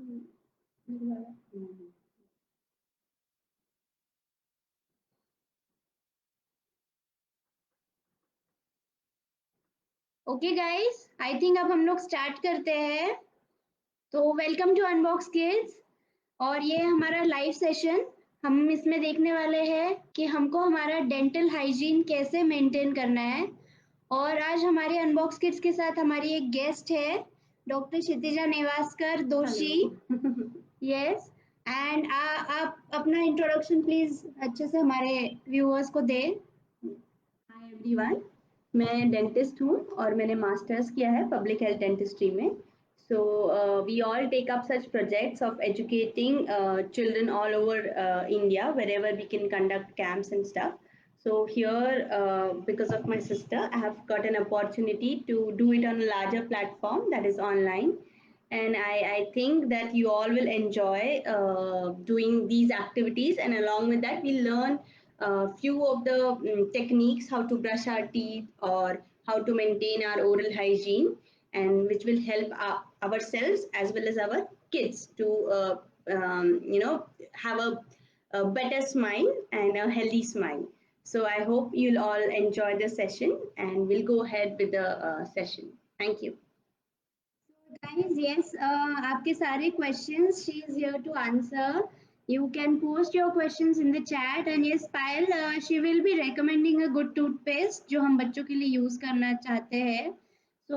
Okay guys, I think अब हम लोग स्टार्ट करते हैं। तो वेलकम टू अनबॉक्स किड्स। और ये हमारा लाइव सेशन। हम इसमें देखने वाले हैं कि हमको हमारा डेंटल हाइजीन कैसे मेंटेन करना है। और आज हमारे अनबॉक्स किड्स के साथ हमारी एक गेस्ट है, डॉक्टर क्षितिजा नेवासकर दोषी। यस। एंड आप अपना इंट्रोडक्शन प्लीज अच्छे से हमारे व्यूअर्स को दें। हाय एवरीवन, मैं डेंटिस्ट हूँ और मैंने मास्टर्स किया है पब्लिक हेल्थ डेंटिस्ट्री में। So we all take up such projects of educating children all over India wherever we can conduct camps and stuff. So here, because of my sister, I have got an opportunity to do it on a larger platform that is online. And I think that you all will enjoy doing these activities, and along with that, we'll learn few of the techniques how to brush our teeth or how to maintain our oral hygiene, and which will help ourselves as well as our kids to have a better smile and a healthy smile. So I hope you'll all enjoy the session, and we'll go ahead with the session. Thank you. Guys, yes, आपके सारे questions she is here to answer. You can post your questions in the chat, and yes, Payal, she will be recommending a good toothpaste जो हम बच्चों के लिए use करना चाहते हैं. So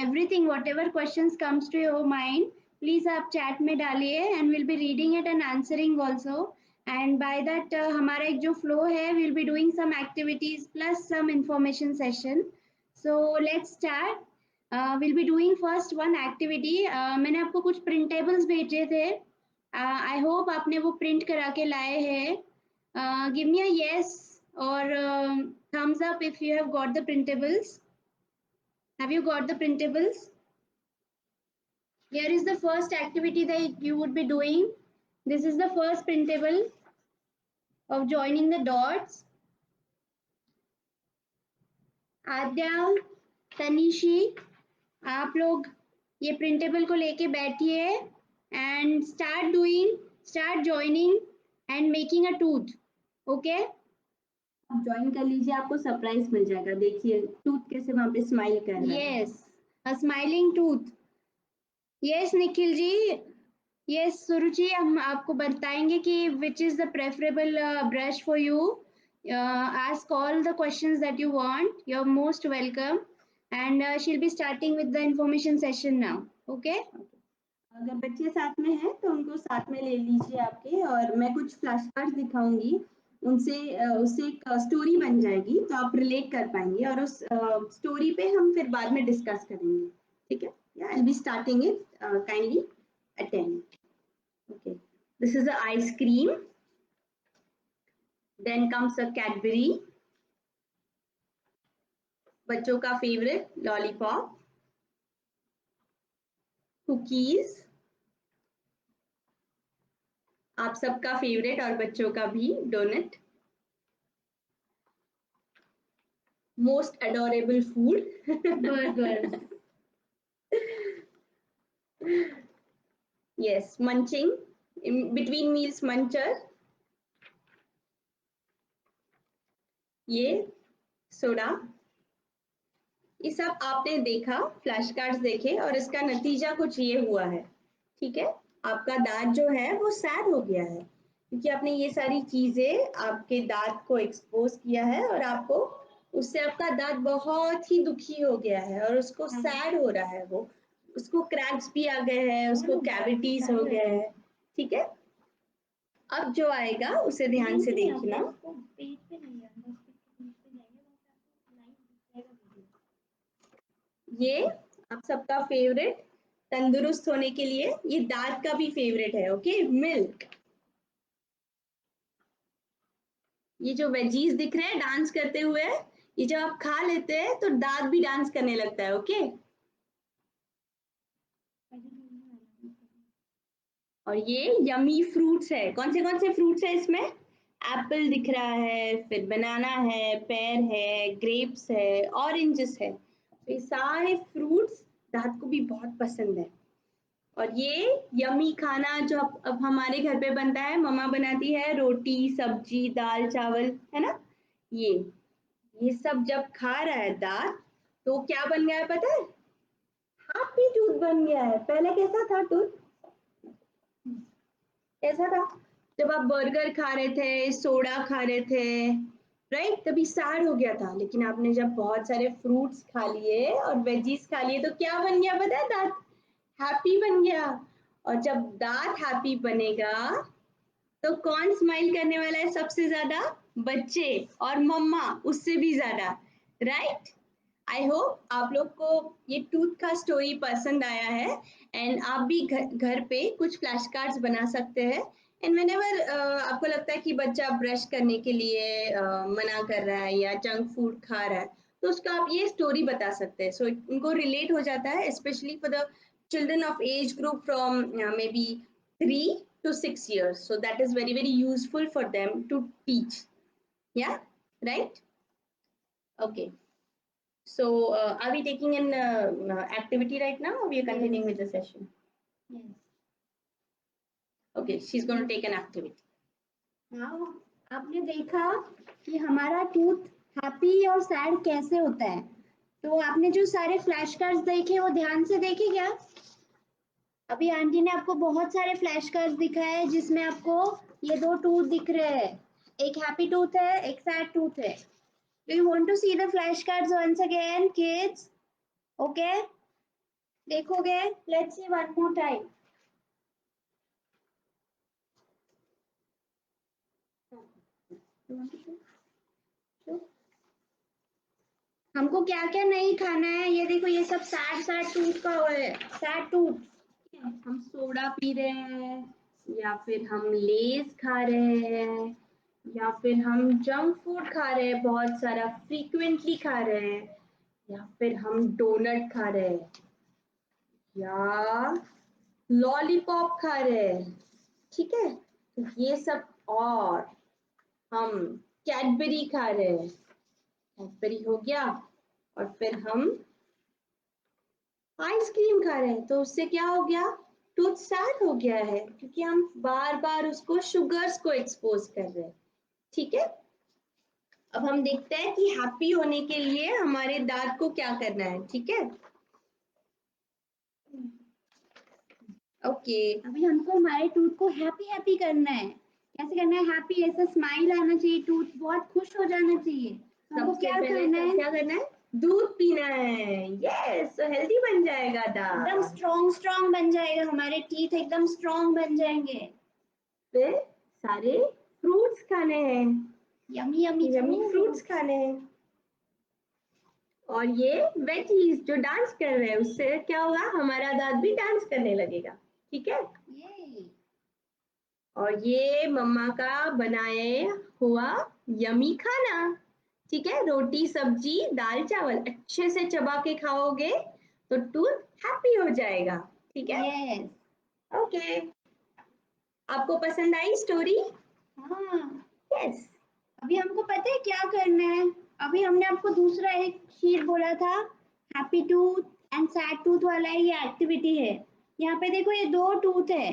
everything, whatever questions comes to your mind, please आप chat में डालिए, and we'll be reading it and answering also. And by that हमारा एक जो flow है, we'll be doing some activities plus some information session. So let's start. We'll be doing first one activity. मैंने आपको कुछ printables भेजे थे. I hope आपने वो print करा के लाए हैं. Give me a yes or thumbs up if you have got the printables. Have you got the printables? Here is the first activity that you would be doing. This is the first printable of joining the dots. आद्या, तनिशी, आप लोग ये printable को लेके बैठिए and start joining and making a tooth. Okay, आप join कर लीजिए, आपको सरप्राइज मिल जाएगा. देखिए टूथ कैसे वहां पे स्माइल कर रहा है. Yes, a smiling tooth. Yes Nikhil ji, yes Suruchi, हम आपको बताएंगे कि which is the preferable brush for you. ask all the questions that you want. You're most welcome. And she'll be starting with the information session now. Okay? अगर बच्चे साथ में हैं तो उनको साथ में ले लीजिए आपके, और मैं कुछ फ्लैश कार्ड दिखाऊंगी. उनसे उससे एक स्टोरी बन जाएगी, तो आप रिलेट कर पाएंगे, और उस स्टोरी पे हम फिर बाद में डिस्कस करेंगे. ठीक है? I will be starting it. Kindly attend. Okay, this is a ice cream. Then comes a Cadbury, बच्चों का फेवरेट लॉलीपॉप, कुकीज, आप सबका फेवरेट और बच्चों का भी donut, most adorable food burger. yes, munching in between meals, muncher. ये soda. ये सब आपने देखा, फ्लैश कार्ड्स देखे, और इसका नतीजा कुछ ये हुआ है. ठीक है, आपका दांत जो है वो सैड हो गया है, क्योंकि आपने ये सारी चीजें आपके दांत को एक्सपोज किया है, और आपको उससे आपका दांत बहुत ही दुखी हो गया है, और उसको सैड हो रहा है. वो उसको क्रैक्स भी आ गए हैं, उसको कैविटीज हो गए हैं. ठीक है, अब जो आएगा उसे ध्यान से देखना. ये आप सबका फेवरेट, तंदुरुस्त होने के लिए, ये दांत का भी फेवरेट है. Okay, milk. ये जो वेजीज दिख रहे हैं डांस करते हुए, ये जब आप खा लेते हैं तो दांत भी डांस करने लगता है. ओके, और ये यमी फ्रूट्स है. कौन से फ्रूट्स है इसमें? एप्पल दिख रहा है, फिर बनाना है, पेयर है, ग्रेप्स है, ऑरेंजेस है. तो ये सारे फ्रूट्स दांत को भी बहुत पसंद है. और ये यमी खाना जो अब हमारे घर पे बनता है, मम्मा बनाती है रोटी सब्जी दाल चावल, है ना। ये सब जब खा रहा है दांत, तो क्या बन गया है पता है? हैप्पी टूथ बन गया है। पहले कैसा था टूथ? कैसा था? जब आप बर्गर खा रहे थे, सोडा खा रहे थे, राइट, तभी सैड हो गया था। लेकिन आपने जब बहुत सारे फ्रूट्स खा लिए और वेजीज खा लिए, तो क्या बन गया पता है? दांत हैप्पी बन गया। और जब दांत हैप्पी बनेगा, तो कौन स्माइल करने वाला है सबसे ज्यादा? बच्चे, और मम्मा उससे भी ज्यादा, राइट। आई होप आप लोग को ये टूथ का स्टोरी पसंद आया है, एंड आप भी घर पे कुछ फ्लैश कार्ड्स बना सकते हैं। एंड व्हेनेवर आपको लगता है कि बच्चा ब्रश करने के लिए मना कर रहा है या जंक फूड खा रहा है, तो उसका आप ये स्टोरी बता सकते हैं। सो उनको रिलेट हो जाता है, specially for the children of age group from maybe 3 to 6 years. So that is very, very useful for them to teach. Yeah, right? Okay. So are we taking an activity right now, or we are continuing with the session? Yes. Okay, she's going to take an activity. Now आपने देखा कि हमारा tooth happy और sad कैसे होता है। तो आपने जो सारे फ्लैश कार्ड्स देखे वो ध्यान से देखे क्या? अभी आंटी ने आपको बहुत सारे फ्लैश कार्ड्स दिखाए जिसमें आपको ये दो टूथ दिख रहे हैं, एक हैप्पी टूथ है, एक सैड टूथ है। Do you want to see the flashcards once again, kids? Okay? देखोगे? Let's see one more time. हमको क्या क्या नहीं खाना है, ये देखो, ये सब सैड सैड टूथ का है, सैड टूथ। हम सोडा पी रहे हैं, या फिर हम लेज खा रहे हैं, या फिर हम जंक फूड खा रहे हैं, बहुत सारा फ्रीक्वेंटली खा रहे हैं, या फिर हम डोनट खा रहे हैं, या लॉलीपॉप खा रहे हैं, ठीक है। तो ये सब, और हम कैडबरी खा रहे हैं, कैडबरी हो गया, और फिर हम आइसक्रीम खा रहे हैं, तो उससे क्या हो गया? टूथ सैड हो गया है, क्योंकि हम बार बार उसको शुगर्स को एक्सपोज कर रहे हैं, ठीक है। अब हम देखते हैं कि हैप्पी होने के लिए हमारे दांत को क्या करना है, ठीक है। ओके, अभी हमको हमारे टूथ को हैप्पी हैप्पी करना है। कैसे करना है हैप्पी? ऐसा स्माइल आना चाहिए, टूथ बहुत खुश हो जाना चाहिए। हमको क्या करना है? क्या करना है? दूध पीना है। यस, तो हेल्दी बन जाएगा दांत, एकदम स्ट्रॉन्ग स्ट्रॉन्ग बन जाएगा, हमारे टीथ एकदम स्ट्रॉन्ग बन जाएंगे। फिर सारे फ्रूट्स खाने हैं, यमी यमी यमी फ्रूट्स खाने हैं। और ये वेजीज जो डांस कर रहे हैं, उससे क्या होगा? हमारा दांत भी डांस करने लगेगा, ठीक है। और ये मम्मा का बनाए हुआ यमी खाना, ठीक है। रोटी सब्जी दाल चावल अच्छे से चबा के खाओगे तो टूथ हैप्पी हो जाएगा, ठीक है। Yes, okay. आपको पसंद आई स्टोरी? हाँ, यस। अभी हमको पता है क्या करना है। अभी हमने आपको दूसरा एक शीट बोला था, happy tooth and sad tooth वाला ये एक्टिविटी है। यहाँ पे देखो, ये दो टूथ है,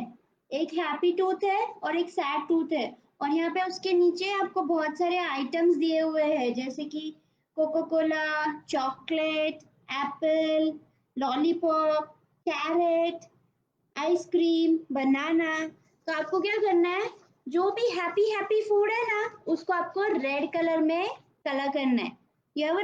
एक हैप्पी टूथ है और एक सैड टूथ है। और यहाँ पे उसके नीचे आपको बहुत सारे आइटम्स दिए हुए हैं, जैसे कि Coca Cola, chocolate, apple, lollipop, carrot, ice cream, banana. तो आपको क्या करना है, जो भी हैप्पी हैप्पी फूड है ना, उसको आपको रेड कलर में कलर करना है। यह वो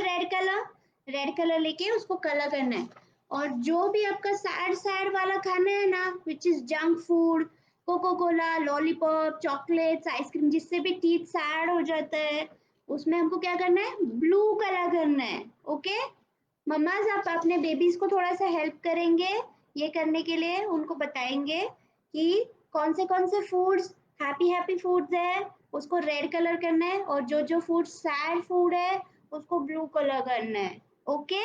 रेड कलर लेके उसको कलर करना है। और जो भी आपका सैड सैड वाला खाना है ना, which is junk food, coca cola, lollipop, chocolates, ice cream, जिससे भी टीथ सैड हो जाता है, उसमें हमको क्या करना है? ब्लू कलर करना है। ओके, मम्माज आप अपने बेबीज को थोड़ा सा हेल्प करेंगे ये करने के लिए, उनको बताएंगे कि कौन से फूड्स हैप्पी हैप्पी फूड्स है उसको रेड कलर करना है, और जो जो फूड सैड फूड है उसको ब्लू कलर करना है। ओके,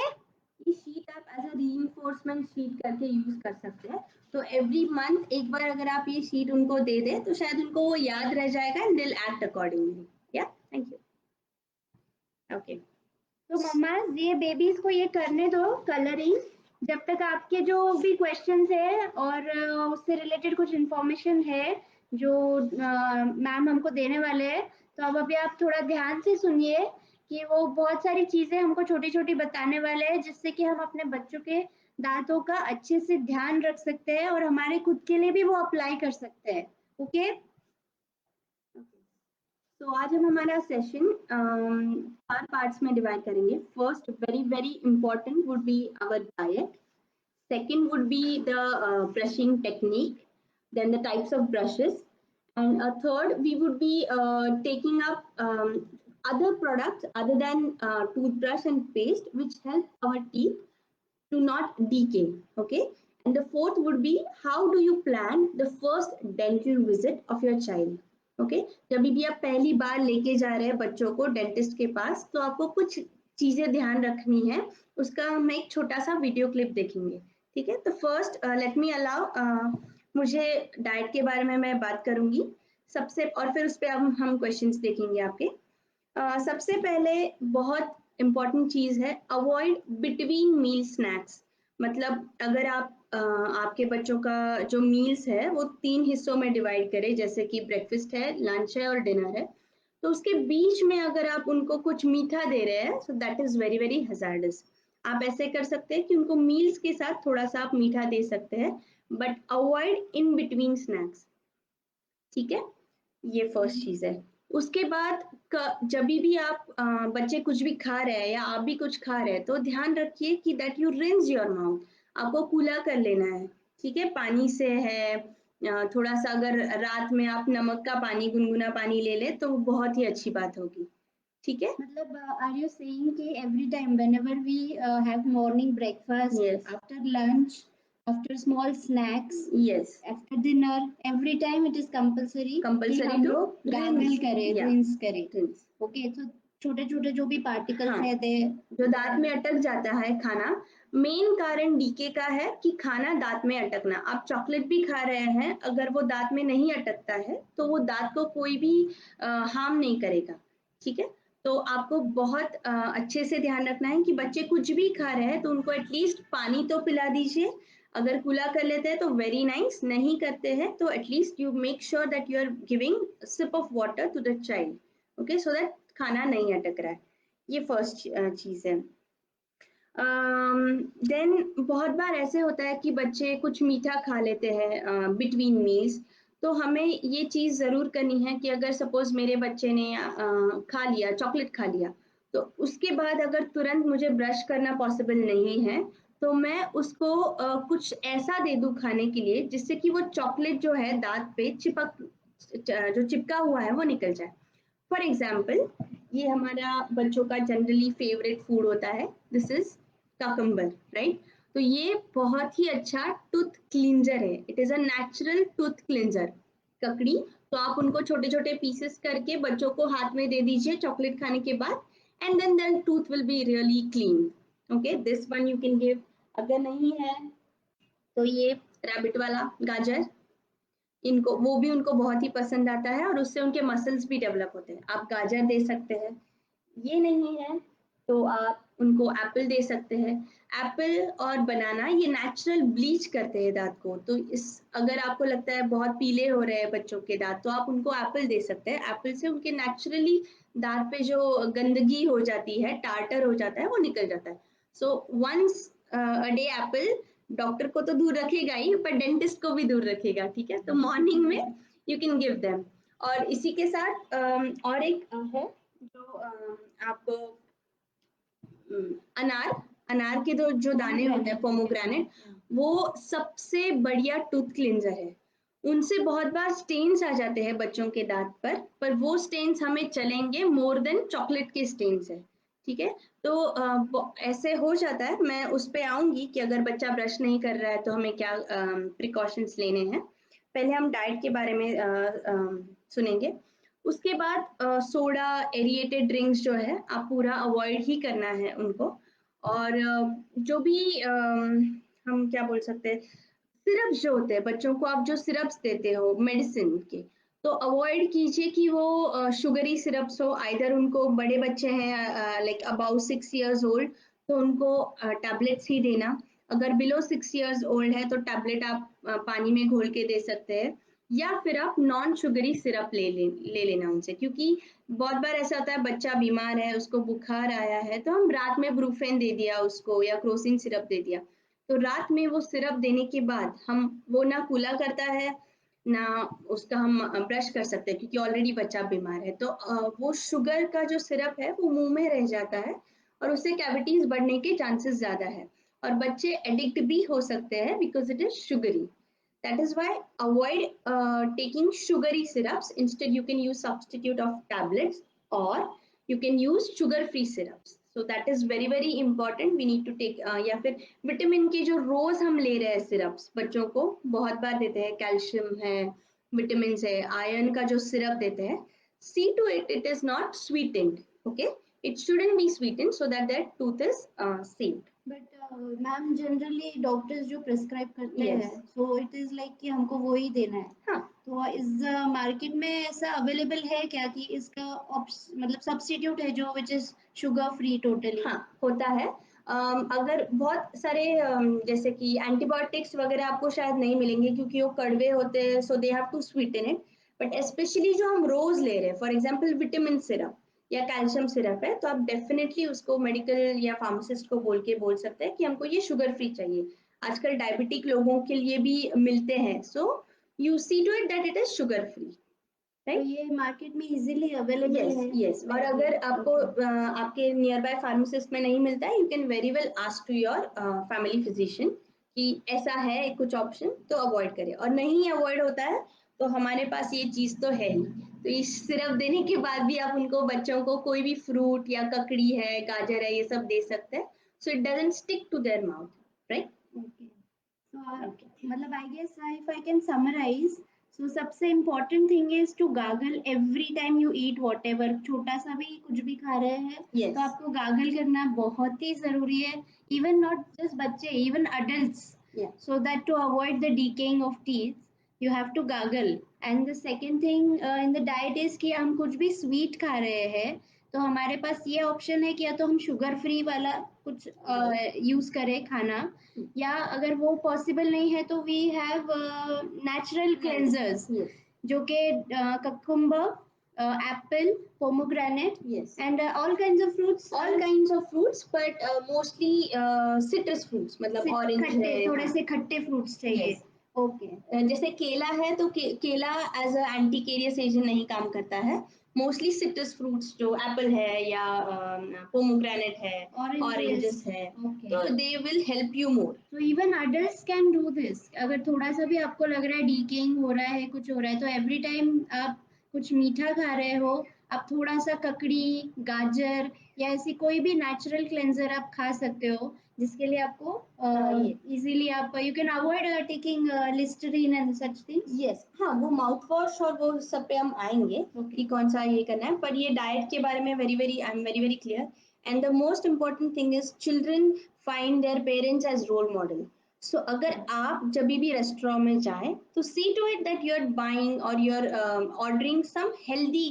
ये शीट आप एज अ रीइंफोर्समेंट शीट करके यूज कर सकते हैं। तो एवरी मंथ एक बार अगर आप ये शीट उनको दे दें, तो शायद उनको वो याद रह जाएगा and they will act accordingly. या, थैंक यू। ओके, तो मम्मा ये बेबीज को ये करने दो कलरिंग, जब तक आपके जो भी क्वेश्चंस है और उससे रिलेटेड कुछ इन्फॉर्मेशन है जो मैम हमको देने वाले हैं, तो अब अभी आप थोड़ा ध्यान से सुनिए कि वो बहुत सारी चीजें हमको छोटी-छोटी बताने वाले हैं, जिससे कि हम अपने बच्चों के दांतों का अच्छे से ध्यान रख सकते हैं और हमारे खुद के लिए भी वो अप्लाई कर सकते हैं। ओके? तो आज हम हमारा सेशन 4 पार्ट्स में डिवाइड करेंगे। First, very very important would be our diet. Second would be the brushing technique, then the types of brushes, and third we would be taking up other products other than toothbrush and paste which help our teeth to not decay. Okay, and the fourth would be how do you plan the first dental visit of your child. Okay जब भी आप पहली बार लेके जा रहे हैं बच्चों को डेंटिस्ट के पास, तो आपको कुछ चीजें ध्यान रखनी है, उसका हम एक छोटा सा वीडियो क्लिप देखेंगे. ठीक है, तो फर्स्ट लेट मी अलाउ, मुझे डाइट के बारे में मैं बात करूंगी सबसे, और फिर उस पर हम क्वेश्चंस देखेंगे आपके. सबसे पहले बहुत इम्पॉर्टेंट चीज है, अवॉइड बिटवीन मील स्नैक्स. मतलब अगर आप आपके बच्चों का जो मील्स है वो 3 हिस्सों में डिवाइड करें, जैसे कि ब्रेकफास्ट है, लंच है और डिनर है, तो उसके बीच में अगर आप उनको कुछ मीठा दे रहे हैं, so that is very very hazardous. आप ऐसे कर सकते हैं कि उनको मील्स के साथ थोड़ा सा आप मीठा दे सकते हैं, but avoid in between snacks. ठीक है, ये फर्स्ट चीज है. उसके बाद जब भी आप बच्चे कुछ भी खा रहे हैं या आप भी कुछ खा रहे हैं, तो ध्यान रखिए कि that you rinse your mouth. आपको कूला कर लेना है. ठीक है, पानी से है, थोड़ा सा अगर रात में आप नमक का पानी, गुनगुना पानी ले ले तो बहुत ही अच्छी बात होगी. ठीक है, मतलब आर यू सेइंग कि every time whenever we have morning breakfast, Yes. After lunch, after small snacks, yes, after dinner, every time it is compulsory कि compulsory हम to लोग गार्गल करें, yeah, रिंस करें. rinse. ओके, तो छोटे-छोटे जो भी पार्टिकल्स हाँ, रहते हैं जो दांत में अटक जाता है खाना, मेन कारण डीके का है कि खाना दांत में अटकना. आप चॉकलेट भी खा रहे हैं, अगर वो दांत में नहीं अटकता है तो वो दांत को कोई भी हार्म नहीं करेगा. ठीक है, तो आपको बहुत अच्छे से ध्यान रखना है कि बच्चे कुछ भी खा रहे हैं तो उनको एटलीस्ट पानी तो पिला दीजिए. अगर कूला कर लेते हैं तो वेरी नाइस, नहीं करते हैं तो at least you make sure that you are giving sip of water to the child. Okay, so that खाना नहीं अटक रहा है. ये फर्स्ट चीज है. देन बहुत बार ऐसे होता है कि बच्चे कुछ मीठा खा लेते हैं बिटवीन मील्स, तो हमें ये चीज जरूर करनी है कि अगर सपोज मेरे बच्चे ने खा लिया, चॉकलेट खा लिया, तो उसके बाद अगर तुरंत मुझे ब्रश करना पॉसिबल नहीं है, तो मैं उसको कुछ ऐसा दे दूं खाने के लिए जिससे कि वो चॉकलेट जो है दांत पे जो चिपका हुआ है वो निकल जाए. फॉर एग्जाम्पल, ये हमारा बच्चों का जनरली फेवरेट फूड होता है, दिस इज काकम्बर, राइट. तो ये बहुत ही अच्छा टूथ क्लींजर है, it is a natural tooth cleanser. ककड़ी, तो आप उनको छोटे छोटे पीसेस करके बच्चों को हाथ में दे दीजिए चॉकलेट खाने के बाद, and then their tooth will be really clean. Okay, this one you can give. अगर नहीं है तो ये रैबिट वाला गाजर, इनको वो भी उनको बहुत ही पसंद आता है और उससे उनके मसल्स भी डेवलप होते हैं. आप गाजर दे सकते हैं. ये नहीं है तो आप उनको एप्पल दे सकते हैं. एप्पल और बनाना ये नेचुरल ब्लीच करते हैं दांत को, तो इस अगर आपको लगता है बहुत पीले हो रहे हैं बच्चों के दांत, तो आप उनको एप्पल दे सकते हैं. एप्पल से उनके नेचुरली दांत पे जो गंदगी हो जाती है, टार्टर हो जाता है, वो निकल जाता है. So once a day apple doctor को तो दूर रखेगा ही, पर डेंटिस्ट को भी दूर रखेगा. ठीक है, तो मॉर्निंग में यू कैन गिव देम. और इसी के साथ और एक है जो आप अनार, अनार के जो दाने होते हैं, पोमोग्रेनेट, वो सबसे बढ़िया टूथ क्लींजर है. उनसे बहुत बार स्टेन्स आ जाते हैं बच्चों के दांत पर वो स्टेन्स हमें चलेंगे मोर देन चॉकलेट के स्टेन्स है. ठीक है, तो ऐसे हो जाता है. मैं उस पे आऊंगी कि अगर बच्चा ब्रश नहीं कर रहा है तो हमें क्या प्रिकॉशंस लेने हैं. पहले हम डाइट के बारे में सुनेंगे. उसके बाद सोडा, एरिएटेड ड्रिंक्स जो है आप पूरा अवॉइड ही करना है उनको. और जो भी हम क्या बोल सकते हैं, सिरप्स जो होते हैं बच्चों को, आप जो सिरप्स देते हो मेडिसिन के, तो अवॉइड कीजिए कि वो शुगरी सिरप्स हो. आइदर उनको, बड़े बच्चे हैं लाइक अबाउट 6 years old, तो उनको टैबलेट्स ही देना. अगर बिलो 6 इयर्स ओल्ड है तो टैबलेट आप पानी में घोल के दे सकते हैं, या फिर आप नॉन शुगरी सिरप ले लेना उनसे, क्योंकि बहुत बार ऐसा होता है बच्चा बीमार है, उसको बुखार आया है, तो हम रात में ब्रूफेन दे दिया उसको या क्रोसिन सिरप दे दिया, तो रात में वो सिरप देने के बाद हम वो ना कूला करता है ना उसका हम ब्रश कर सकते हैं, क्योंकि ऑलरेडी बच्चा बीमार है, तो वो शुगर का जो सिरप है वो मुंह में रह जाता है और उससे कैविटीज बढ़ने के चांसेस ज्यादा है और बच्चे एडिक्ट भी हो सकते हैं because it is sugary. That is why avoid taking sugary syrups. Instead, you can use substitute of tablets or you can use sugar-free syrups. So that is very very important. We need to take या फिर vitamin के जो रोज हम ले रहे हैं syrups बच्चों को बहुत बार देते हैं, कैल्शियम है, विटामिन है, आयरन का जो सिरप देते हैं, see to it it is not sweetened. Okay, it shouldn't be sweetened so that their tooth is saved. But ma'am generally doctors जो प्रिस्क्राइब करते Yes. हैं सो इट इज लाइक कि हमको वो ही देना है. हाँ, तो इस मार्केट में ऐसा अवेलेबल है क्या कि इसका मतलब सब्स्टिट्यूट है जो which is sugar free totally? हाँ होता है. अगर बहुत सारे जैसे कि एंटीबायोटिक्स वगैरह आपको शायद नहीं मिलेंगे क्योंकि वो कड़वे होते हैं, so they have to sweeten it, but specially जो हम रोज ले रहे हैं, फॉर एग्जांपल विटामिन सिरप या कैल्शियम सिरप है, तो आप डेफिनेटली उसको मेडिकल या फार्मासिस्ट को बोल सकते हैं कि हमको ये शुगर फ्री चाहिए. आजकल डायबिटिक लोगों के लिए भी मिलते हैं, so you see to it that it is sugar free. तो ये मार्केट में इजीली अवेलेबल है? यस. और अगर आपको आपके नियर बाय फार्मासिस्ट में नहीं मिलता है, you can very well ask to your family physician कि ऐसा है कुछ ऑप्शन, तो अवॉइड करें. और नहीं अवॉइड होता है तो हमारे पास ये चीज तो है ही, तो इस सिरप देने के बाद भी आप उनको बच्चों को कोई भी फ्रूट या ककड़ी है, गाजर है, ये सब दे सकते हैं, so it doesn't stick to their mouth, right? Okay. So, मतलब I guess if I can summarize, so सबसे important thing is to gargle every time you eat whatever. छोटा सा भी कुछ भी खा रहे हैं Yes. तो आपको gargle करना बहुत ही जरूरी है. Even not just बच्चे, even adults. Yeah. So that to avoid the decaying of teeth, you have to gargle. And the second thing in the diet is कि हम कुछ भी sweet खा रहे हैं तो हमारे पास ये ऑप्शन है कि या तो हम शुगर फ्री वाला कुछ यूज करें खाना, या अगर वो पॉसिबल नहीं है तो वी हैव नेचुरल क्लेंजर्स जो कि cucumber, Apple, pomegranate Yes. And all kinds of fruits, but mostly citrus fruits, मतलब ऑरेंज खट्टे, है. थोड़े से खट्टे फ्रूट्स चाहिए. Yes. ओके. जैसे केला है तो केला एज अ एंटी कैरियस एजेंट नहीं काम करता है. मोस्टली सिट्रस फ्रूट्स जो एप्पल है या पोमोग्रेनेट है, ऑरेंजेस है, Okay. तो they will help you more. So even adults can do this. अगर थोड़ा सा भी आपको लग रहा है डीकेइंग हो रहा है, कुछ हो रहा है, तो एवरी टाइम आप कुछ मीठा खा रहे हो, आप थोड़ा सा ककड़ी, गाजर या ऐसी कोई भी नेचुरल क्लेंजर आप खा सकते हो जिसके लिए आपको इजीली आप you can avoid taking Listerine and such things. Yes. हाँ, वो माउथ वॉश और वो सब पे हम आएंगे कि कौन सा ये करना है, पर ये डाइट के बारे में I am very very clear. And the most important thing is children find their parents as role model. So अगर आप जब भी रेस्टोरेंट में जाएं तो see to it that you are buying और you are ordering some healthy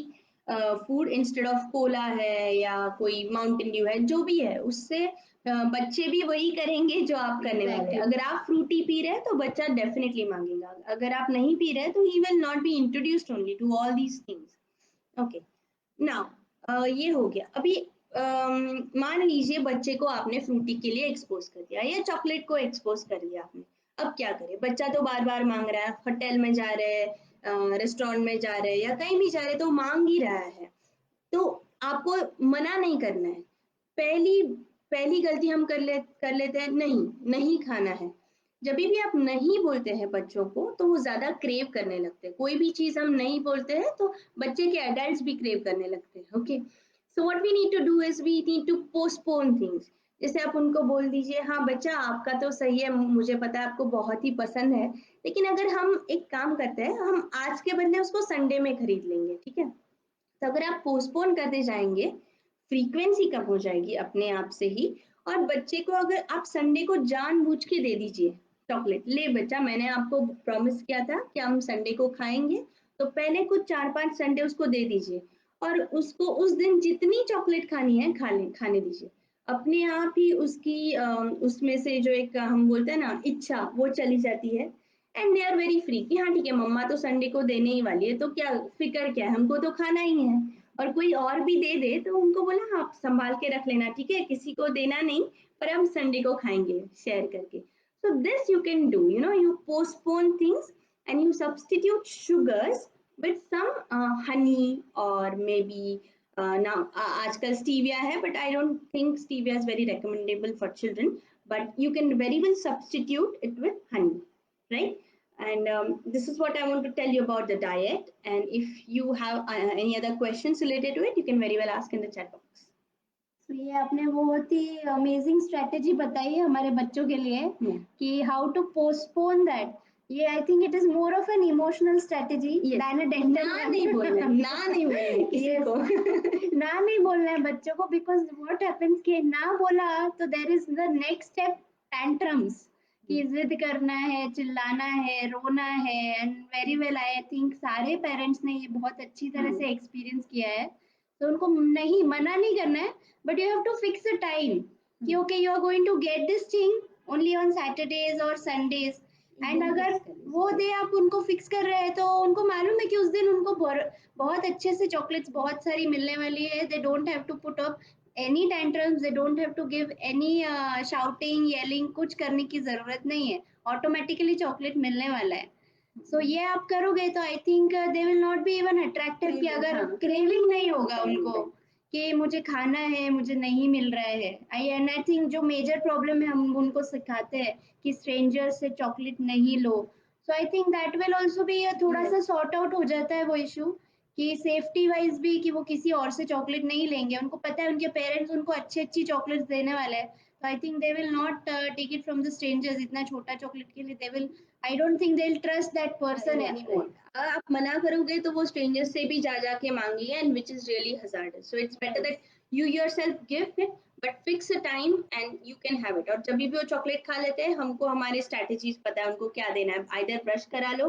food instead of cola है या कोई माउंटेन ड्यू है, जो भी है, उससे बच्चे भी वही करेंगे जो आप करने वाले हैं. अगर आप फ्रूटी पी रहे हैं तो बच्चा डेफिनेटली मांगेगा, अगर आप नहीं पी रहे तो he will not be introduced only to all these things. Okay, now ये हो गया. अभी मान लीजिए बच्चे को आपने फ्रूटी के लिए एक्सपोज कर दिया या चॉकलेट को एक्सपोज कर दिया आपने. अब क्या करें? बच्चा तो बार बार मांग रहा है, होटल में जा रहे हैं, रेस्टोरेंट में जा रहे हैं या कहीं भी जा रहे हैं, तो मांग ही रहा है. तो आपको मना नहीं करना है. पहली पहली गलती हम कर लेते हैं, नहीं खाना है. जब भी आप नहीं बोलते हैं बच्चों को तो वो ज्यादा क्रेव करने लगते हैं. कोई भी चीज हम नहीं बोलते हैं तो बच्चे के एडल्ट्स भी क्रेव करने लगते हैं. Okay, so what we need to do is we need to postpone things. जैसे आप उनको बोल दीजिए, हाँ बच्चा आपका तो सही है, मुझे पता है आपको बहुत ही पसंद है, लेकिन अगर हम एक काम करते हैं, हम आज के बदले उसको संडे में खरीद लेंगे, ठीक है? तो अगर आप पोस्टपोन करते जाएंगे, फ्रीक्वेंसी कम हो जाएगी अपने आप से ही. और बच्चे को अगर आप संडे को जानबूझ के दे दीजिए चॉकलेट, ले बच्चा मैंने आपको प्रॉमिस किया था कि हम संडे को खाएंगे, तो पहले कुछ 4-5 संडे उसको दे दीजिए और उसको उस दिन जितनी चॉकलेट खानी है खाने दीजिए. अपने आप ही उसकी उसमें से जो एक हम बोलते हैं ना इच्छा, वो चली जाती है। And they are very free कि हाँ ठीक है, मम्मा तो संडे को देने ही वाली है, तो क्या फिक्र क्या है, हमको तो खाना ही है। और कोई और भी दे दे तो उनको बोला हाँ आप संभाल के रख लेना, ठीक है, किसी को देना नहीं, पर हम संडे को खाएंगे शेयर करके। So this you can do, you know, you postpone things and you substitute sugars with some honey or maybe now आजकल stevia है, but I don't think stevia is very recommendable for children, but you can very well substitute it with honey, right? And this is what I want to tell you about the diet. And if you have any other questions related to it, you can very well ask in the chat box. तो ये आपने बहुत ही amazing strategy बताई है हमारे बच्चों के लिए कि हाउ टू पोस्टपोन दैट। ये I think it is more of an emotional strategy than a dental. ना नहीं बोलना, ना नहीं बोलना किसी को। ना नहीं बोलना है बच्चों को, बिकॉज व्हाट हैपेंस कि ना बोला तो there is the next step, tantrums, कि जिद करना है, चिल्लाना है, रोना है। And very well, I think सारे पेरेंट्स ने ये बहुत अच्छी तरह से एक्सपीरियंस किया है। तो उनको नहीं मना नहीं करना है, but you have to fix a time कि okay you are going to get this thing only on Saturdays or Sundays। And अगर वो डे आप उनको फिक्स कर रहे हैं तो उनको मालूम है कि उस दिन उनको बहुत अच्छे से चॉकलेट्स बहुत सारी मिलने वाली है। They don't have to put up any tantrums, they don't have to give any shouting yelling, कुछ करने की जरूरत नहीं है, ऑटोमेटिकली चॉकलेट मिलने वाला है। सो ये आप करोगे तो I think they will not be even attracted कि अगर क्रेविंग नहीं होगा उनको कि मुझे खाना है, मुझे नहीं मिल रहा है। आई थिंक जो मेजर प्रॉब्लम है हम उनको सिखाते हैं कि स्ट्रेंजर से चॉकलेट नहीं लो। So I think that will also भी थोड़ा सा सॉर्ट आउट हो जाता है वो इशू कि सेफ्टी वाइज भी कि वो किसी और से चॉकलेट नहीं लेंगे। उनको पता है उनके पेरेंट्स उनको अच्छी अच्छी चॉकलेट्स देने वाले हैं, तो I think they will not take it from the strangers. इतना छोटा चॉकलेट के लिए they will, I don't think they will trust that person anymore. आप मना करोगे तो वो स्ट्रेंजर्स से भी जा जाके मांगेंगे, and which is really hazardous. So it's better that you yourself give it, but fix a time and you can have it। और जब भी वो चॉकलेट खा लेते हैं, हमको हमारे स्ट्रेटेजीज पता है उनको क्या देना है, आइदर ब्रश करा लो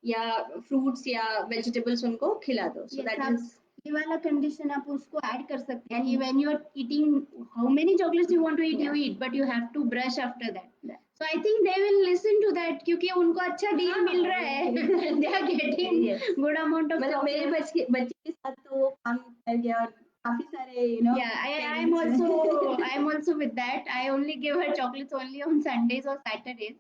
या फ्रूट्स या वेजिटेबल्स उनको खिला दो। सो दैट इज ये वाला कंडीशन आप उसको ऐड कर सकते हैं कि when you are eating how many chocolates you want to eat, you eat, but you have to brush after that. So I think they will listen to that क्योंकि उनको अच्छा डील मिल रहा है। They are getting good amount of मतलब मेरे बच्चे के साथ तो वो काम कर गया, और काफी सारे you know yeah I am also with that। I only give her chocolates only on Sundays or Saturdays,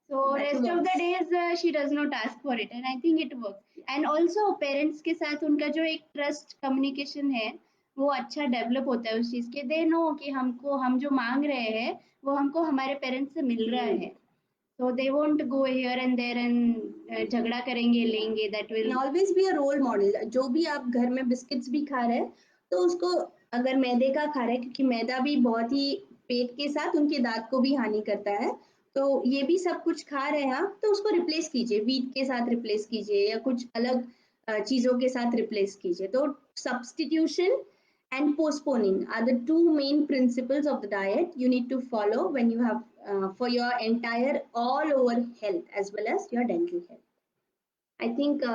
so rest of the days she does not ask for it, and I think it works। and also parents के साथ उनका जो एक trust communication है वो अच्छा develop होता है उस चीज के। दे नो कि हमको हम जो मांग रहे हैं वो हमको हमारे पेरेंट्स से मिल रहा है, so they won't go here and there and झगड़ा करेंगे लेंगे। that will always be a role model। जो भी आप घर में बिस्किट्स भी खा रहे हैं तो उसको, अगर मैदे का खा रहे हैं, क्योंकि मैदा भी बहुत ही पेट के साथ उनके दांत को भी हानि करता है, तो ये भी सब कुछ खा रहे हैं आप तो उसको रिप्लेस कीजिए, वीट के साथ रिप्लेस कीजिए या कुछ अलग चीजों के साथ रिप्लेस कीजिए। तो substitution and postponing are the two main principles of the diet you need to follow when you have for your entire all over health as well as your dental health। I think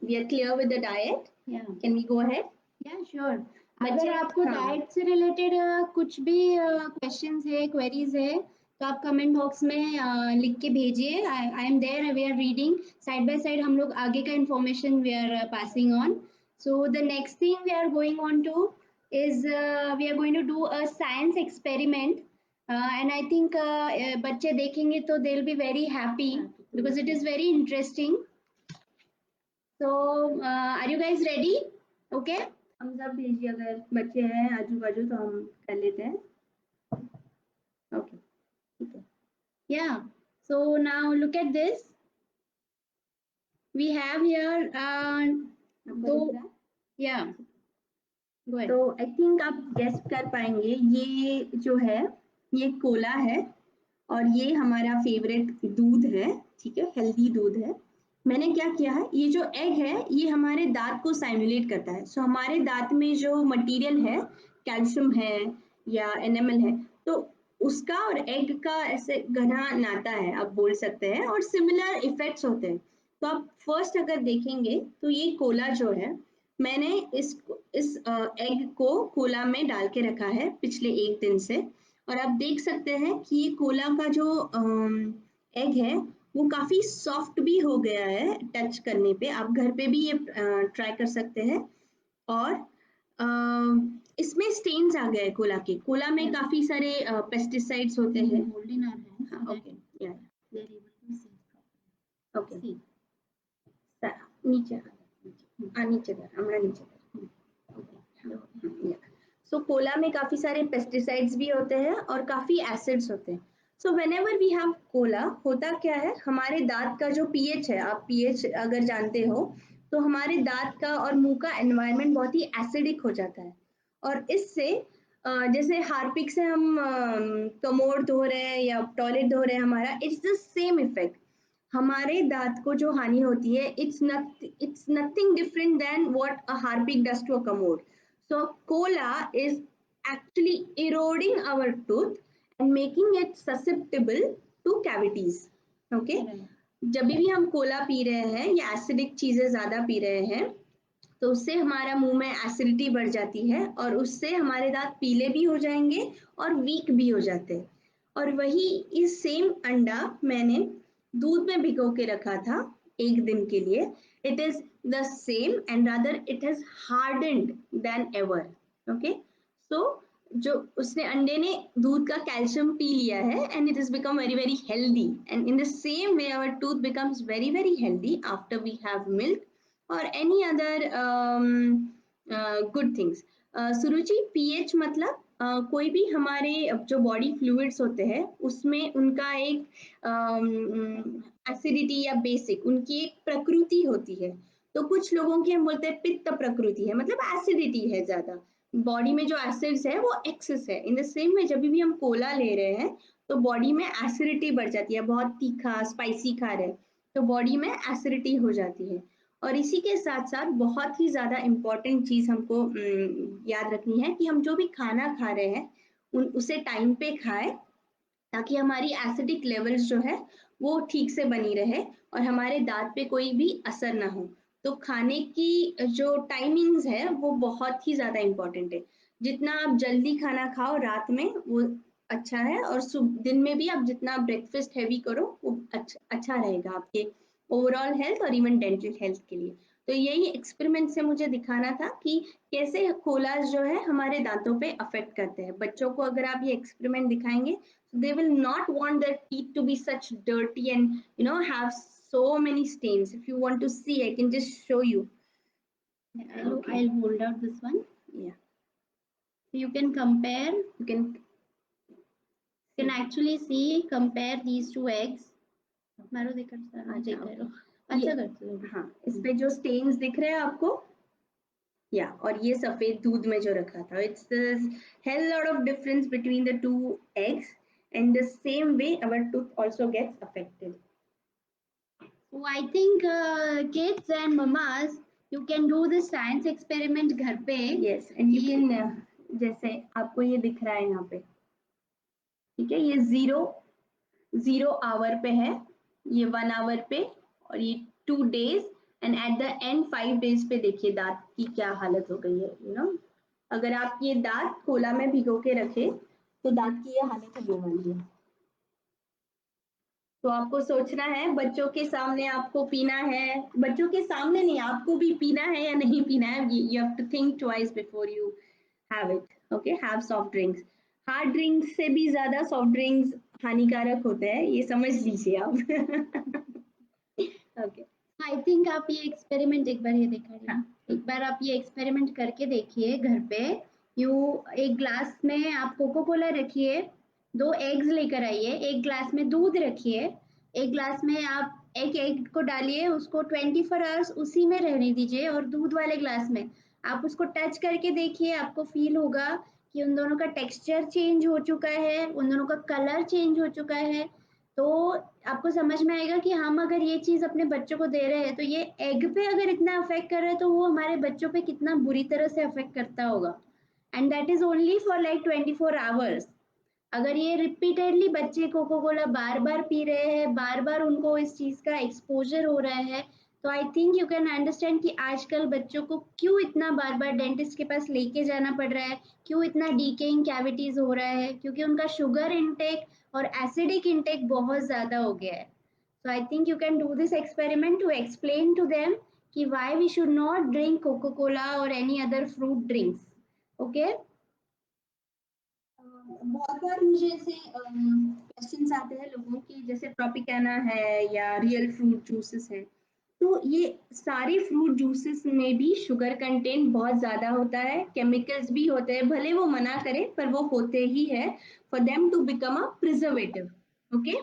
we are clear with the diet। yeah Can we go ahead? yeah sure। अगर आपको diet से related कुछ भी questions है, queries है, तो आप comment box में लिख के भेजिए। I am there, we are reading side by side, हम लोग आगे का information we are passing on. So the next thing we are going on to is we are going to do a science experiment, and I think बच्चे देखेंगे तो they will be very happy because it is very interesting. So are you guys ready? Okay, हम सब भेजिए, अगर बच्चे हैं आजू बाजू तो हम कर लेते हैं। ओके ठीक है। yeah, so now look at this, we have here yeah go ahead। तो आई थिंक आप गेस कर पाएंगे, ये जो है ये कोला है और ये हमारा फेवरेट दूध है, ठीक है, हेल्दी दूध है। मैंने क्या किया है, ये जो एग है ये हमारे दांत को साइमुलेट करता है। सो हमारे दांत में जो मटेरियल है, कैल्शियम है या एनेमल है, तो उसका और एग का ऐसे घना नाता है आप बोल सकते हैं, और सिमिलर इफेक्ट्स होते हैं। तो आप फर्स्ट अगर देखेंगे तो ये कोला जो है, मैंने इस एग को कोला में डाल के रखा है पिछले 1 दिन से। और आप देख सकते हैं कि ये कोला का जो एग है वो काफी सॉफ्ट भी हो गया है टच करने पे। आप घर पे भी ये ट्राई कर सकते हैं। और इसमें स्टेन्स आ गए कोला के। कोला में काफी सारे पेस्टिसाइड्स होते हैं। Hold in our hands so that okay या we are able to see properly. Okay See. नीचे नीचे कर हमरा नीचे कर। सो कोला में काफी सारे पेस्टिसाइड्स भी होते हैं और काफी एसिड्स होते हैं। So whenever we have cola, होता क्या है, हमारे दांत का जो पीएच है, आप पीएच अगर जानते हो तो हमारे दांत का और मुंह का एनवायरनमेंट बहुत ही एसिडिक हो जाता है। और इससे जैसे हार्पिक से हम कमोड धो रहे हैं या टॉयलेट धो रहे हैं, हमारा इट्स द सेम इफेक्ट। हमारे दांत को जो हानि होती है, it's nothing different than what a Harpic does to a commode. So cola is actually eroding our tooth and making it susceptible to cavities. Okay? जब भी हम कोला पी रहे हैं या एसिडिक चीजें ज्यादा पी रहे हैं तो उससे हमारा मुंह में एसिडिटी बढ़ जाती है और उससे हमारे दांत पीले भी हो जाएंगे और वीक भी हो जाते हैं। और वही इस सेम अंडा मैंने दूध में भिगो के रखा था 1 दिन के लिए। It is the same and rather it has hardened than ever. Okay, so जो उसने अंडे ने दूध का कैल्शियम पी लिया है and it is become very very healthy. And in the same way our tooth becomes very very healthy after we have milk or any other good things. Suruchi, pH मतलब कोई भी हमारे जो बॉडी फ्लूइड्स होते हैं उसमें उनका एक एसिडिटी या बेसिक उनकी एक प्रकृति होती है। तो कुछ लोगों की हम बोलते हैं पित्त प्रकृति है, मतलब एसिडिटी है ज्यादा, बॉडी में जो एसिड्स है वो एक्सेस है। इन द सेम वे जब भी हम कोला ले रहे हैं तो बॉडी में एसिडिटी बढ़ जाती है, बहुत तीखा स्पाइसी खा रहे हैं तो बॉडी में एसिडिटी हो जाती है। और इसी के साथ साथ बहुत ही ज्यादा इम्पोर्टेंट चीज हमको याद रखनी है कि हम जो भी खाना खा रहे हैं उसे टाइम पे खाएं ताकि हमारी एसिडिक लेवल्स जो है वो ठीक से बनी रहे और हमारे दांत पे कोई भी असर ना हो। तो खाने की जो टाइमिंग्स है वो बहुत ही ज्यादा इम्पोर्टेंट है। जितना आप जल्दी खाना खाओ रात में वो अच्छा है, और दिन में भी आप जितना ब्रेकफास्ट हैवी करो वो अच्छा रहेगा आपके ओवरऑल हेल्थ और इवन डेंटल हेल्थ के लिए। तो यही एक्सपेरिमेंट से मुझे दिखाना था कि कैसे कोलाज जो है हमारे दांतों पे अफेक्ट करते हैं। बच्चों को अगर आप ये एक्सपेरिमेंट दिखाएंगे they will not want their teeth to be such dirty and have so many stains. If you want to see, I can just show you. Okay. I'll hold out this one. Yeah, you can compare, you can actually see, compare these two eggs. मारो देखकर sir check करो। अच्छा करते हो। हाँ, इस पे जो स्टेन्स दिख रहे हैं आपको, या और ये सफेद दूध में जो रखा था, it's hell lot of difference between the two eggs, and the same way our tooth also gets affected. So I think kids and mamas, you can do this science experiment घर पे। Yes, and you can जैसे आपको ये दिख रहा है यहाँ पे, ठीक है, ये 0 आवर पे है, ये 1 आवर पे, और ये 2 days, and at the end 5 days पे देखिए दांत की क्या हालत हो गई है। अगर आप ये दांत कोला में भिगो के रखे तो दांत की ये हालत होने वाली है। तो आपको सोचना है, बच्चों के सामने आपको पीना है, बच्चों के सामने नहीं, आपको भी पीना है या नहीं पीना है, you have to think twice before you have it. Okay, have soft drinks. Hard drinks से भी ज्यादा सॉफ्ट ड्रिंक्स हानिकारक होते हैं, ये समझ लीजिए आप। ओके, आई थिंक आप ये एक्सपेरिमेंट एक बार ये देखा, एक बार आप ये एक्सपेरिमेंट करके देखिए घर पे। एक ग्लास में आप कोको कोला रखिए, 2 एग्स लेकर आइए, एक ग्लास में दूध रखिए, एक ग्लास में आप एक एग को डालिए, उसको 24 आवर्स उसी में रहने दीजिए, और दूध वाले ग्लास में आप उसको टच करके देखिए, आपको फील होगा कि उन दोनों का टेक्सचर चेंज हो चुका है, उन दोनों का कलर चेंज हो चुका है। तो आपको समझ में आएगा कि हम अगर ये चीज अपने बच्चों को दे रहे हैं तो ये एग पे अगर इतना अफेक्ट कर रहा है तो वो हमारे बच्चों पे कितना बुरी तरह से अफेक्ट करता होगा। And that is only for like 24 hours. अगर ये रिपीटेडली बच्चे कोको कोला बार बार पी रहे हैं, बार बार उनको इस चीज का एक्सपोजर हो रहा है, तो I think you can understand कि आजकल बच्चों को क्यों इतना बार बार डेंटिस्ट के पास लेके जाना पड़ रहा है, क्यों इतना डीकेइंग कैविटीज हो रहा है, क्योंकि उनका शुगर इनटेक और एसिडिक इनटेक बहुत ज्यादा हो गया है. So I think you can do this experiment to explain to them कि why we should not drink Coca-Cola or any other fruit drinks. Okay? बहुत बार मुझे ऐसे क्वेश्चंस आते हैं लोगों की, जैसे ट्रॉपिकाना है या रियल फ्रूट जूसेस है, तो ये सारे फ्रूट जूसेस में भी शुगर कंटेंट बहुत ज़्यादा होता है, केमिकल्स भी होते हैं, भले वो मना करें पर वो होते ही है for them to become a preservative. Okay,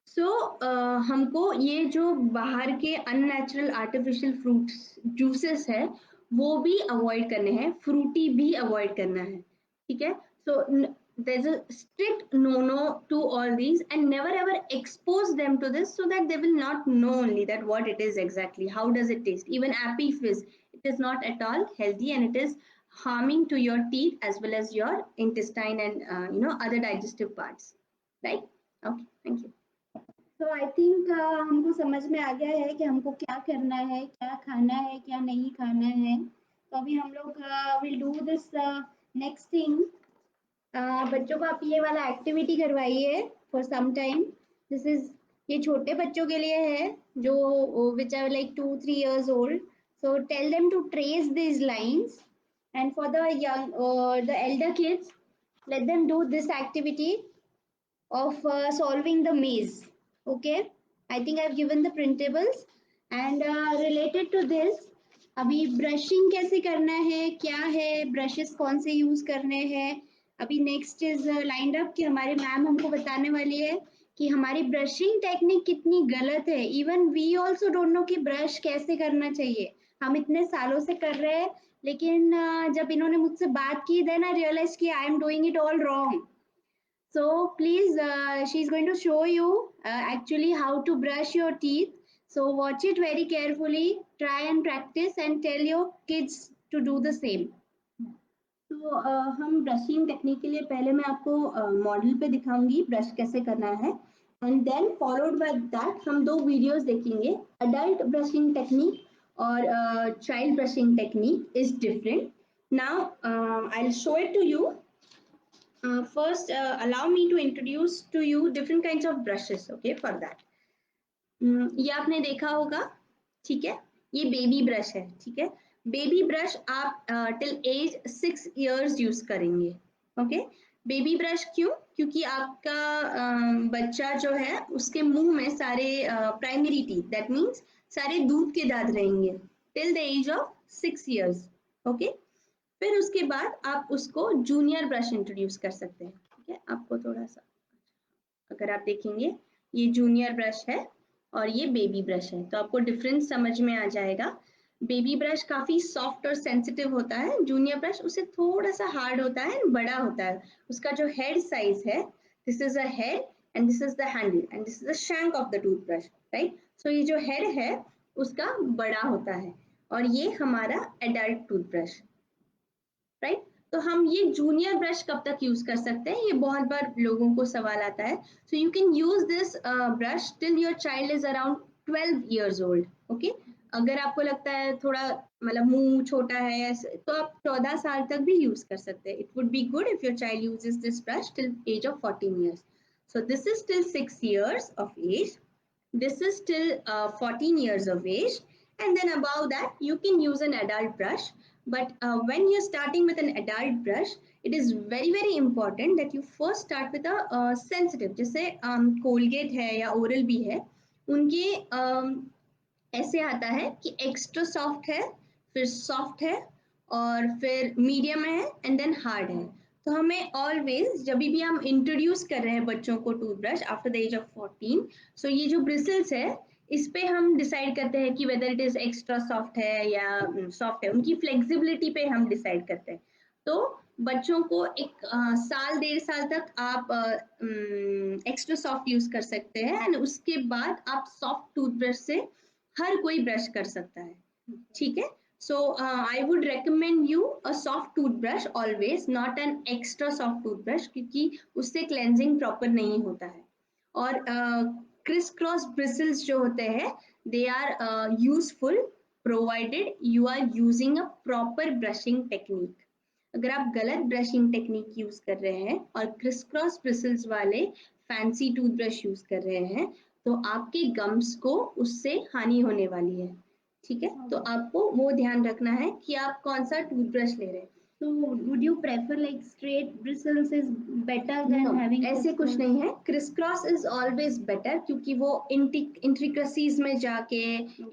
so हमको ये जो बाहर के अननेचुरल आर्टिफिशियल फ्रूट्स जूसेस है वो भी अवॉइड करने हैं, फ्रूटी भी अवॉइड करना है. ठीक है, सो there's a strict no to all these, and never ever expose them to this so that they will not know only that what it is exactly, how does it taste. Even appy fizz, it is not at all healthy and it is harming to your teeth as well as your intestine and other digestive parts, right? Okay, thank you. So I think हमको समझ में आ गया है कि हमको क्या करना है, क्या खाना है, क्या नहीं खाना है. तो अभी हम लोग will do this next thing. बच्चों को आप ये वाला एक्टिविटी करवाइए for some time. This is, ये छोटे बच्चों के लिए है जो which are like 2-3 years old. So tell them to trace these lines, and for the young or the elder kids, let them do this activity of solving the maze. Okay, I think I've given the printables, and related to this, अभी brushing कैसे करना है, क्या है, brushes कौन से use करने हैं. अभी नेक्स्ट इज लाइंड अप कि हमारे मैम हमको बताने वाली है कि हमारी ब्रशिंग टेक्निक कितनी गलत है. Even we also don't know कि ब्रश कैसे करना चाहिए. हम इतने सालों से कर रहे हैं, लेकिन जब इन्होंने मुझसे बात की देन आई रियलाइज कि I am doing it all wrong. So please, she's going to show you actually how to brush your teeth. So watch it very carefully, try and practice, and tell your kids to do the same. तो हम brushing technique के लिए पहले मैं आपको model पे दिखाऊंगी brush कैसे करना है, and then followed by that हम 2 वीडियोस देखेंगे. अडल्ट ब्रशिंग टेक्निक और child brushing technique is different. Now I will show it to you. First, allow me to introduce to you different kinds of brushes. Okay, for that. ये आपने देखा होगा, ठीक है, ये बेबी ब्रश है. ठीक है, बेबी ब्रश आप टिल एज 6 years यूज करेंगे. ओके, बेबी ब्रश क्यों? क्योंकि आपका बच्चा जो है उसके मुंह में सारे प्राइमरी टीथ, दैट मीन्स सारे दूध के दांत रहेंगे till the age of 6 years. Okay, फिर उसके बाद आप उसको जूनियर ब्रश इंट्रोड्यूस कर सकते हैं. ठीक है, आपको थोड़ा सा, अगर आप देखेंगे ये जूनियर ब्रश है और ये बेबी ब्रश है, तो आपको डिफरेंस समझ में आ जाएगा. बेबी ब्रश काफी सॉफ्ट और सेंसिटिव होता है, जूनियर ब्रश उससे थोड़ा सा हार्ड होता है, बड़ा होता है. उसका जो हेड साइज है, this is a head and this is the handle and this is the shank of the toothbrush, right. So ये जो हेड है उसका बड़ा होता है और ये हमारा एडल्ट टूथब्रश, राइट. तो हम ये जूनियर ब्रश कब तक यूज कर सकते हैं, ये बहुत बार लोगों को सवाल आता है. So you can use this brush till your child is around 12 years old. Okay, अगर आपको लगता है थोड़ा मतलब मुंह छोटा है तो आप 14 साल तक भी यूज कर सकते हैं. It would be good if your child uses this brush till as of 14 years. So this is till 6 years of age. This is till 14 years of age, and then above that you can use an adult brush. But when you're starting with an adult brush, it is very important that you first start with a sensitive, जैसे Colgate है या Oral B है, उनके ऐसे आता है कि extra soft है, फिर सॉफ्ट है, और फिर मीडियम है एंड देन हार्ड है. तो हमें ऑलवेज जब भी हम इंट्रोड्यूस कर रहे हैं बच्चों को toothbrush after the age of 14, so ये जो ब्रिसल्स है इस पे हम डिसाइड करते हैं कि whether it is extra soft है या सॉफ्ट है, उनकी फ्लेक्सिबिलिटी पे हम डिसाइड करते हैं. तो बच्चों को एक साल 1.5 साल तक आप एक्स्ट्रा सॉफ्ट यूज कर सकते हैं, एंड उसके बाद आप सॉफ्ट टूथब्रश से हर कोई ब्रश कर सकता है. ठीक है, so I would recommend you a soft toothbrush always, not an extra soft toothbrush, क्योंकि उससे cleansing proper नहीं होता है. और क्रिस क्रॉस ब्रिसल्स जो होते हैं they are useful provided you are using a proper brushing technique. अगर आप गलत ब्रशिंग टेक्निक यूज कर रहे हैं और क्रिस क्रॉस ब्रिसल्स वाले फैंसी टूथब्रश यूज कर रहे हैं तो आपके गम्स को उससे हानि होने वाली है। ठीक है, तो आपको वो ध्यान रखना है कि आप कौन सा टूथब्रश ले रहे हैं। So would you prefer like straight bristles is better than No, having ऐसे कुछ नहीं है, criss cross is always better क्योंकि वो इंट्रिकसीज में जाके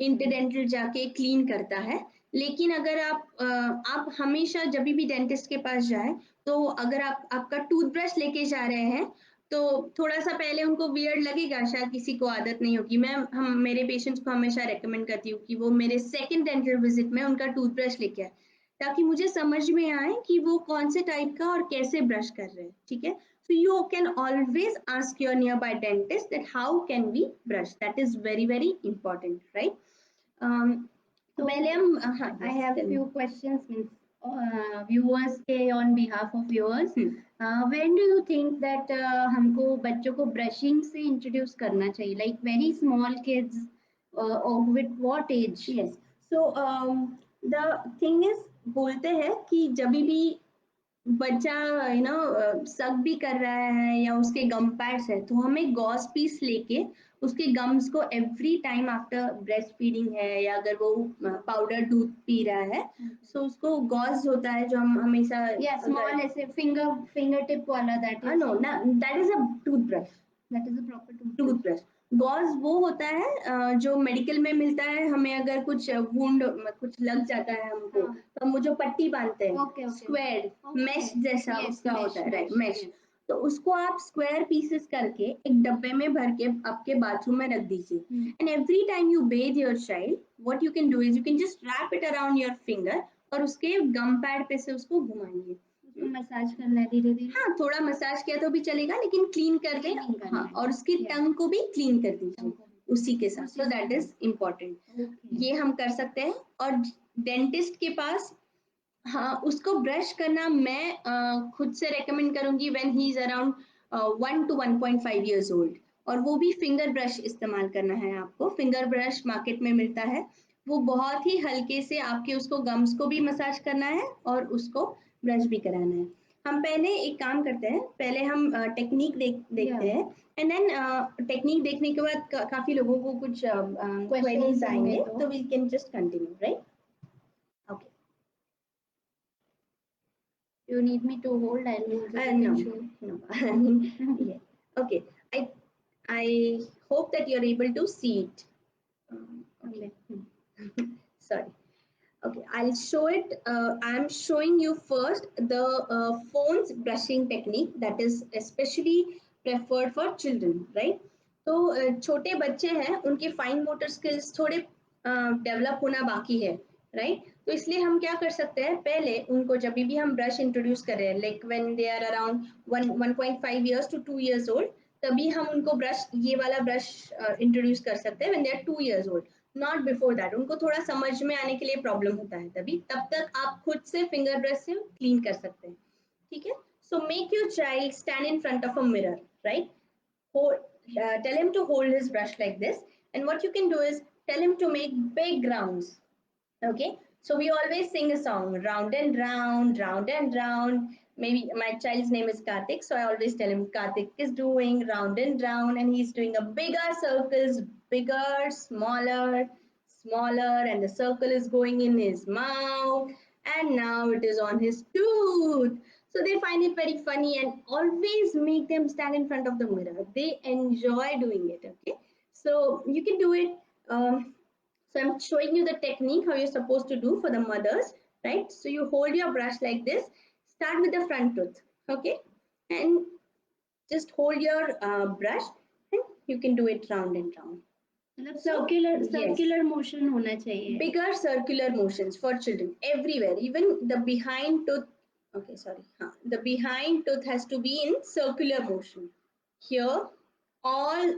इंटरडेंटल जाके क्लीन करता है। लेकिन अगर आप हमेशा जब भी डेंटिस्ट के पास जाए तो अगर आप आपका टूथब्रश लेके जा रहे हैं तो थोड़ा सा पहले उनको वियर्ड लगेगा, शायद किसी को आदत नहीं होगी। मैं हम मेरे पेशेंट्स को हमेशा रेकमेंड करती हूँ कि वो मेरे सेकंड डेंटल विजिट में उनका टूथब्रश लेके आए ताकि मुझे समझ में आए कि वो कौन से टाइप का और कैसे ब्रश कर रहे हैं। ठीक है, so you can always ask your nearby dentist that how can we brush, that is very very important, right? तो पहले हम I have few questions means viewers के on behalf of viewers. When do you think that हमको बच्चों को brushing से introduce करना चाहिए, like very small kids or with what age? Yes, so the thing is बोलते हैं कि जब भी बच्चा सक भी कर रहा है या उसके गम पैड्स है तो हमें गॉस पीस लेके उसके गम्स को every time after breast feeding है या अगर वो पाउडर दूध पी रहा है सो उसको गॉस होता है जो हम हमेशा स्मॉल ऐसे फिंगर टिप वाला नो ना, that is a toothbrush, that is a proper toothbrush. Cause वो होता है जो मेडिकल में मिलता है हमें, अगर कुछ वुंड कुछ लग जाता है हमको तो हम वो जो पट्टी बांधते हैं स्क्वायर मेश जैसा उसका होता है, राइट, मेश। तो उसको आप स्क्वायर पीसेस करके एक डब्बे में भर के आपके बाथरूम में रख दीजिए and every time you Beth your child what you can do is you can just wrap it around your finger और उसके गम पैड पे से उसको घुमाइए, मसाज करना है धीरे धीरे। हाँ, थोड़ा मसाज किया तो भी चलेगा लेकिन क्लीन कर दे, हाँ, और उसकी टंग को भी क्लीन कर दीजिए उसी के साथ, सो दैट इज इम्पोर्टेंट। ये हम कर सकते हैं। और डेंटिस्ट के पास हाँ उसको ब्रश करना मैं खुद से रेकमेंड करूंगी when he is around 1 to 1.5 years old, और वो भी फिंगर ब्रश इस्तेमाल करना है आपको। फिंगर ब्रश मार्केट में मिलता है, वो बहुत ही हल्के से आपके उसको गम्स को भी मसाज करना है और उसको ब्रश भी कराना है। हम पहले एक काम करते हैं, पहले हम टेक्निक देखते हैं एंड देन टेक्निक देखने के बाद काफी लोगों को कुछ क्वेरीज आएंगे तो we can just continue, right? Okay, you need me to hold? no. Yeah. Okay, I hope that you're able to see it. Okay. Sorry. Okay, I'll show it. I'm showing you first the phones brushing technique that is especially preferred for children, right? तो छोटे बच्चे हैं, उनके fine motor skills थोड़े develop होना बाकी है, right? तो इसलिए हम क्या कर सकते हैं, पहले उनको जब भी हम ब्रश इंट्रोड्यूस कर रहे हैं like when they are around 1.5 years to 2 years old, तभी हम उनको ब्रश ये वाला ब्रश इंट्रोड्यूस कर सकते हैं when they are 2 years old, not before that. उनको थोड़ा समझ में आने के लिए प्रॉब्लम होता है तभी, तब तक आप खुद से फिंगर ब्रश से क्लीन कर सकते हैं। ठीक है, so make your child stand in front of a mirror, right? Tell him to hold his brush like this, and what you can do is tell him to make big rounds. Okay, so we always sing a song, round and round, round and round. Maybe my child's name is Karthik, so I always tell him Karthik is doing round and round, and he's doing a bigger circles, bigger, smaller, smaller, and the circle is going in his mouth, and now it is on his tooth. So they find it very funny, and always make them stand in front of the mirror. They enjoy doing it. Okay, so you can do it. So I'm showing you the technique how you're supposed to do for the mothers, right? So you hold your brush like this. Start with the front tooth, okay, and just hold your brush, and you can do it round and round. Circular motion होना चाहिए, bigger circular motions for children everywhere, even the behind tooth. Okay, sorry, the behind tooth has to be in circular motion here. All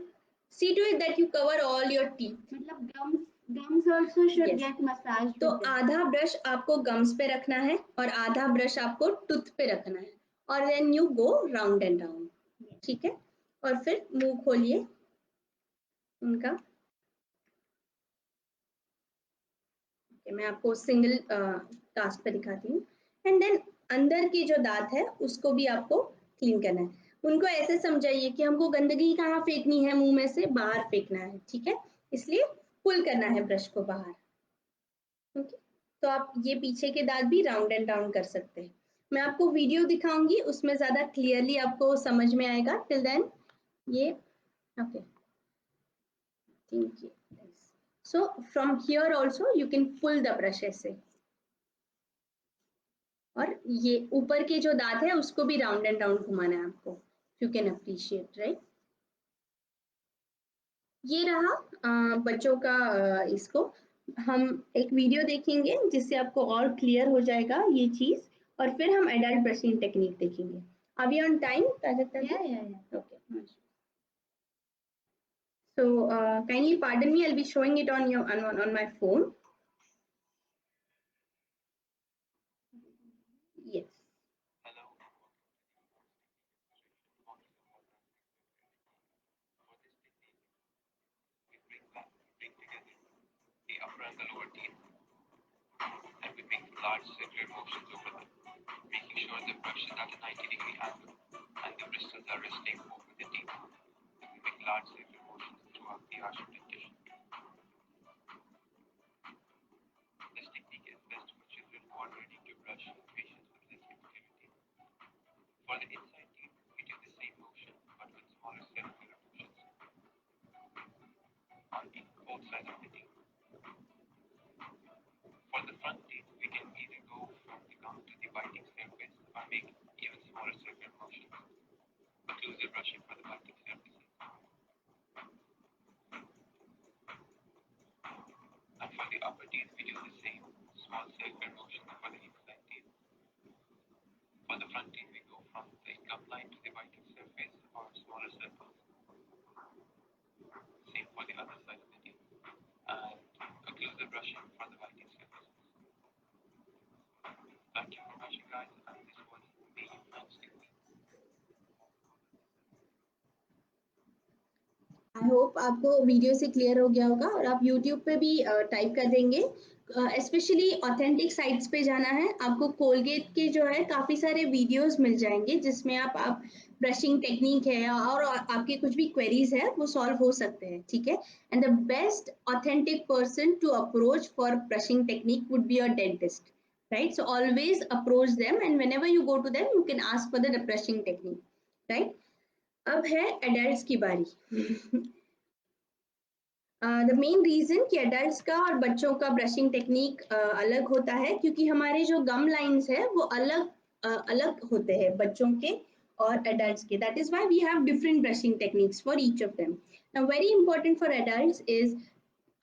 see to it that you cover all your teeth, मतलब gums also should get massaged. तो आधा brush आपको gums पे रखना है और आधा brush आपको टूथ पे रखना है, और then you go round and round. ठीक है, और फिर मुंह खोलिए, उनका। मैं आपको सिंगल टास्क पे दिखाती हूँ। एंड देन अंदर के जो दांत है उसको भी आपको क्लीन करना है। उनको ऐसे समझाइए कि हमको गंदगी कहाँ फेंकनी है, मुंह में से बाहर फेंकना है, ठीक है, इसलिए पुल करना है ब्रश को बाहर। ओके, तो आप ये पीछे के दांत भी राउंड एंड राउंड कर सकते हैं। मैं आपको वीडियो दिखाऊंगी, उसमें ज्यादा क्लियरली आपको समझ में आएगा। टिल देन ये okay, so from here also you can pull the brush ऐसे, और ये ऊपर के जो दांत है उसको भी राउंड एंड राउंड घुमाना है आपको, यू कैन अप्रिशिएट, राइट। ये रहा बच्चों का इसको हम एक वीडियो देखेंगे जिससे आपको और क्लियर हो जाएगा ये चीज, और फिर हम एडल्ट ब्रशिंग टेक्निक देखेंगे। अभी on time? Okay, so kindly pardon me, I'll be showing it on your on my phone. Yes. Upper and the lower teeth, and we make large circular motions over them, making sure the brush is at a 90-degree angle and the bristles are resting over the teeth. We make large circular motions throughout the arch of dentition. This technique is best for children who are learning to brush with patients with less sensitivity. For the inside teeth, we do the same motion but with smaller circular motions on both sides of the teeth. For the front teeth, we can either go from the gum to the biting surface or make even smaller circular motions. Occlusal brushing for the biting surfaces. And for the upper teeth, we do the same small circular motion for the inside teeth. For the front teeth, we go from the gum line to the biting surface or smaller circles. Same for the other side of the teeth. And occlusal brushing for the biting surfaces. Thank you for watching, guys, and this was the French technique. I hope आपको video से clear हो गया होगा, और आप YouTube पे भी type कर देंगे। स्पेशली ऑथेंटिक साइट्स पे जाना है आपको, कोलगेट के जो है काफ़ी सारे वीडियोस मिल जाएंगे जिसमें आप ब्रशिंग टेक्निक है और आपके कुछ भी क्वेरीज है वो सॉल्व हो सकते हैं, ठीक है। And the best authentic person to approach for brushing technique would be your dentist, right? So always approach them, and whenever you go to them you can ask for the brushing technique, right? अब है adults की बारी। The main reason कि adults का और बच्चों का brushing technique अलग होता है क्योंकि हमारे जो गम लाइंस है वो अलग होते हैं बच्चों के और एडल्ट्स के। That is why we have different brushing techniques for each of them. Now very important for adults is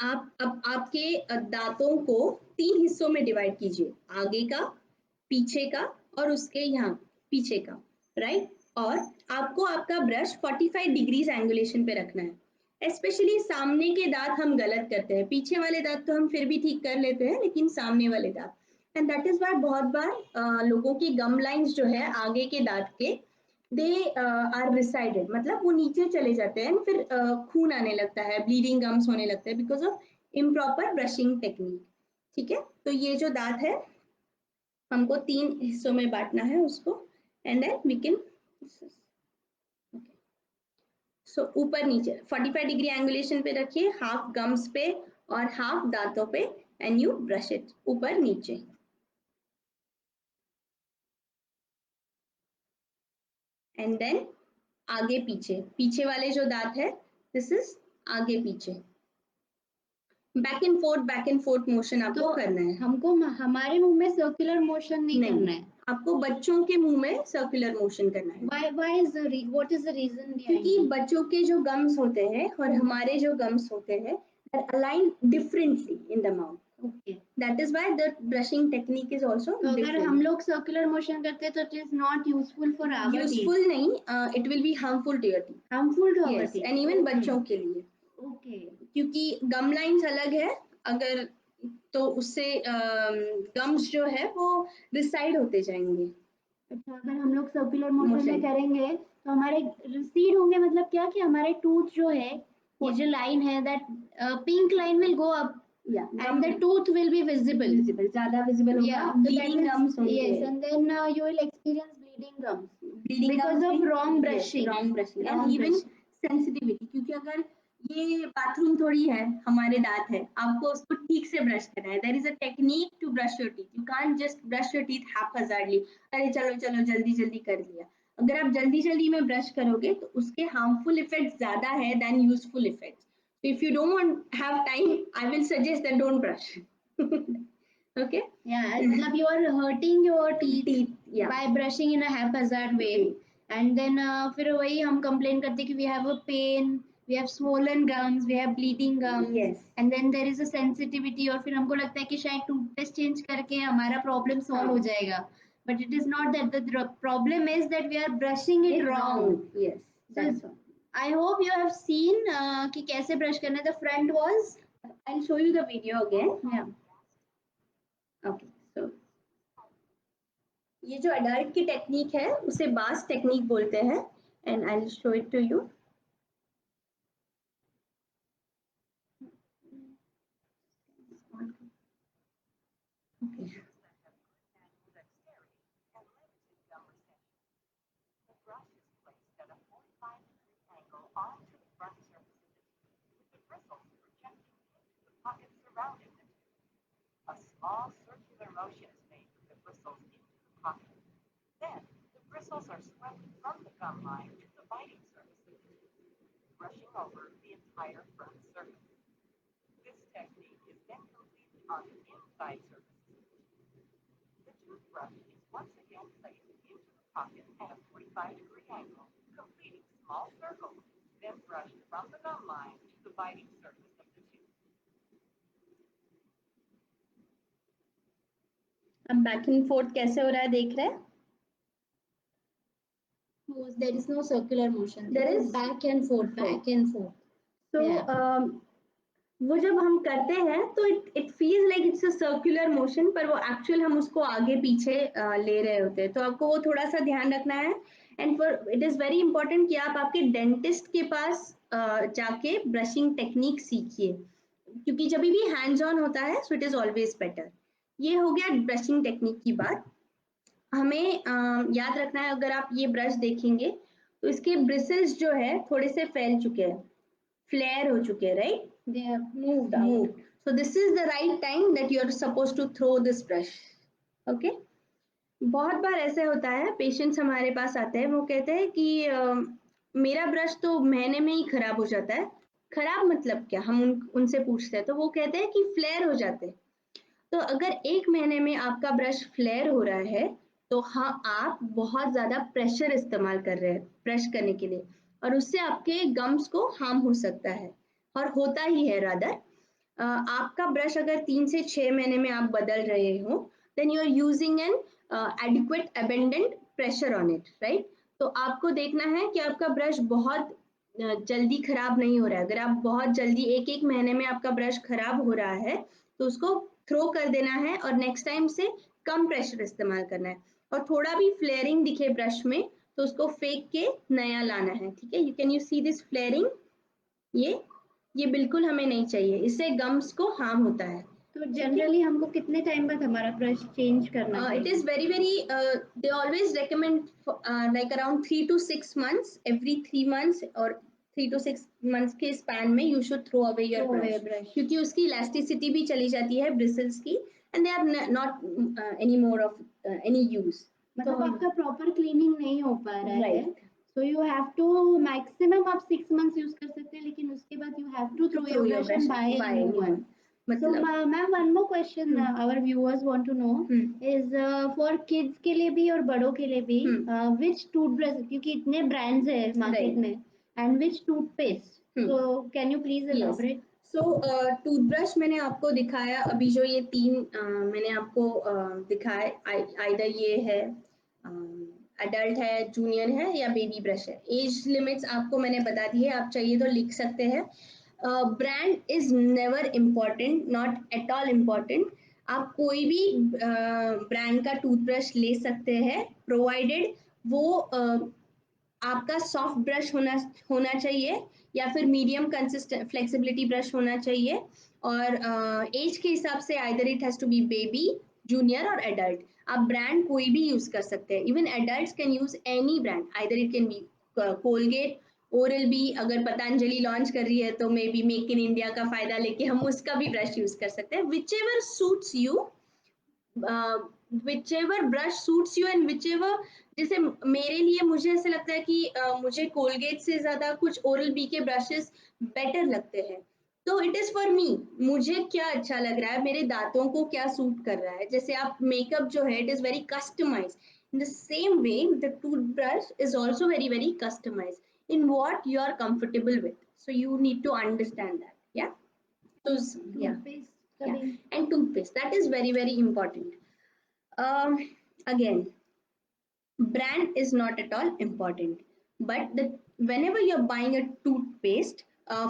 आप आपके दांतों को 3 हिस्सों में डिवाइड कीजिए, आगे का, पीछे का और उसके यहाँ पीछे का, राइट? और आपको आपका ब्रश 45 डिग्रीज एंगुलेशन पे रखना है। स्पेशली सामने के दांत हम गलत करते हैं, पीछे वाले दांत तो हम फिर भी ठीक कर लेते हैं, लेकिन सामने वाले दांत, एंड दैट इज वाई बहुत बार लोगों की गम लाइंस जो है आगे के दांत के, दे आर रिसाइडेड, मतलब वो नीचे चले जाते हैं, फिर खून आने लगता है, ब्लीडिंग गम्स होने लगते हैं because of improper brushing technique, ठीक है। तो ये जो दांत है हमको 3 हिस्सों में बांटना है उसको, and then we can so ऊपर नीचे 45 डिग्री एंगुलेशन पे रखिए, हाफ गम्स पे और हाफ दांतों पे, एंड यू ब्रश इट ऊपर नीचे। एंड देन आगे पीछे, पीछे वाले जो दांत है दिस इज आगे पीछे, बैक एंड फोर्थ मोशन आपको करना है। हमको हमारे मुंह में सर्कुलर मोशन नहीं करना है, आपको बच्चों के मुंह में सर्कुलर मोशन करना है। what is the reason? क्योंकि बच्चों के जो गम्स होते हैं और हमारे जो गम्स होते हैं align differently in the mouth, Okay. That is why the brushing technique is also तो अगर different. हम लोग सर्कुलर मोशन करते हैं तो it is not useful for our teeth. Useful नहीं, it will be harmful to your teeth. Harmful to our Yes, teeth. and even बच्चों के लिए। Okay. क्योंकि गम लाइंस अलग है, अगर तो उससे गम्स जो है वो रिसाइड होते जाएंगे। अच्छा, अगर हम लोग सर्कुलर मोशन में करेंगे तो हमारे रिसीड होंगे, मतलब क्या कि हमारे टूथ जो है ये जो line है, that pink line will go up and the tooth will be visible. ज़्यादा visible होगा. Yeah, so that Bleeding is, gums होंगे. yes, and then you will experience bleeding gums Bleeding because gums of means- wrong yes, brushing. wrong brushing. Wrong And even brushing. sensitivity, क्योंकि अगर ये bathroom थोड़ी है, हमारे दांत है, आपको उसको ठीक से ब्रश करना है. There is a technique to brush your teeth. You can't just brush your teeth haphazardly. अरे चलो चलो जल्दी जल्दी कर लिया. अगर आप जल्दी जल्दी में ब्रश करोगे तो उसके harmful effects ज्यादा है than useful effects. So if you don't want have time, I will suggest that don't brush. Okay? Yeah, मतलब you are hurting your teeth yeah. by brushing in a haphazard way. And then फिर वही हम complain करते कि we have a pain, we have swollen gums, we have bleeding gums. Yes. And then there is a sensitivity और फिर हमको लगता है कि शायद टूथपेस्ट चेंज करके हमारा problem solve हो जाएगा. But it is not that. The problem is that we are brushing it wrong. Yes, that's all. I hope you have seen कि कैसे brush करना है. The front was. I'll show you the video again. Yeah. Okay, so ये जो adult की technique है उसे बास टेक्निक बोलते हैं and I'll show it to you. Okay. A small circular motion is made with the bristles into the pocket. Then, the bristles are swept from the gum line to the biting surface of the tooth, brushing over the entire front surface. This technique is then completed on the inside surface of the tooth. The toothbrush is once again placed into the pocket at a 45-degree angle, completing small circles, then brushed from the gum line to the biting surface of the tooth. अब back and forth कैसे हो रहा है देख रहे हैं? There is no circular motion. There is back and forth, back and forth. So Yeah. वो जब हम करते हैं तो it feels like it's a circular motion, पर वो actual हम उसको आगे पीछे ले रहे होते हैं. तो आपको वो थोड़ा सा ध्यान रखना है. And for it is very important कि आप आपके डेंटिस्ट के पास जाके ब्रशिंग टेक्निक सीखिए, क्योंकि जब भी हैंड्स ऑन होता है so it is always better. ये हो गया ब्रशिंग टेक्निक की बात. हमें याद रखना है, अगर आप ये ब्रश देखेंगे तो इसके ब्रिसल्स जो है थोड़े से फैल चुके हैं, फ्लेयर हो चुके हैं, right? They have moved out. So this is the right time that you are supposed to throw this brush. Okay? बहुत बार ऐसे होता है, पेशेंट्स हमारे पास आते हैं, वो कहते हैं कि मेरा ब्रश तो महीने में ही खराब हो जाता है. खराब मतलब क्या? हम उनसे पूछते हैं तो वो कहते हैं कि फ्लेयर हो जाते हैं. तो अगर एक महीने में आपका ब्रश फ्लेयर हो रहा है तो हाँ, आप बहुत ज्यादा प्रेशर इस्तेमाल कर रहे हैं ब्रश करने के लिए, और उससे आपके गम्स को हार्म हो सकता है, और होता ही है रादर. आपका ब्रश अगर 3 से 6 महीने में आप बदल रहे हो, then you are using an adequate abundant pressure on it, right? तो आपको देखना है कि आपका ब्रश बहुत जल्दी खराब नहीं हो रहा है. अगर आप बहुत जल्दी एक महीने में आपका ब्रश खराब हो रहा है तो उसको थ्रो कर देना है और नेक्स्ट टाइम से कम प्रेशर इस्तेमाल करना है. और थोड़ा भी फ्लेयरिंग दिखे ब्रश में तो उसको फेंक के नया लाना है. ठीक है? यू सी दिस फ्लेयरिंग, ये बिल्कुल हमें नहीं चाहिए, इससे गम्स को हार्म होता है. तो जनरली हमको कितने टाइम बाद हमारा ब्रश चेंज करना चाहिए? It is very they always recommend like around 3 to 6 months, every 3 months or 3 to 6 months के स्पैन में you should throw away your brush, क्योंकि उसकी इलास्टिसिटी भी चली जाती है ब्रिसल्स की, and they are not any more of any use. मतलब आपका प्रॉपर क्लीनिंग नहीं हो पा रहा है, Right. so you have to maximum आप 6 months यूज कर सकते हैं, लेकिन उसके बाद you have to throw your brush and buy a new one. So ma'am, one more question our viewers want to know is for kids के लिए भी और बड़ों के लिए भी which toothbrush, क्योंकि इतने brands है मार्केट में, and which toothpaste, so can you please elaborate? So toothbrush मैंने आपको दिखाया अभी, जो ये 3 मैंने आपको दिखाया, आइदर ये है अडल्ट है, जूनियर है या बेबी ब्रश है. एज लिमिट्स आपको मैंने बता दी है, आप चाहिए तो लिख सकते हैं. Brand is never important, not at all important. आप कोई भी ब्रांड का टूथब्रश ले सकते हैं, प्रोवाइडेड वो आपका सॉफ्ट ब्रश होना चाहिए, या फिर मीडियम कंसिस्टेंट फ्लेक्सिबिलिटी ब्रश होना चाहिए, और एज के हिसाब से either it has to be baby, junior और एडल्ट। आप ब्रांड कोई भी यूज कर सकते हैं, even adults can use any brand, either it can be Colgate, oral B, अगर पतंजलि लॉन्च कर रही है तो maybe make in India का फायदा लेके हम उसका भी ब्रश यूज कर सकते हैं, which ever suits you, whichever brush suits you and whichever, जैसे मेरे लिए मुझे ऐसा लगता है कि मुझे कोलगेट से ज्यादा कुछ ओरल बी के ब्रशेस बेटर लगते हैं, तो इट इज फॉर मी, मुझे क्या अच्छा लग रहा है, मेरे दांतों को क्या सूट कर रहा है। जैसे आप मेकअप जो है it is very customise, in the same way the toothbrush is also very very customise in what you are comfortable with, so you need to understand that, या तो and toothpaste, that is very very important. Again, brand is not at all important, but whenever you're buying a toothpaste,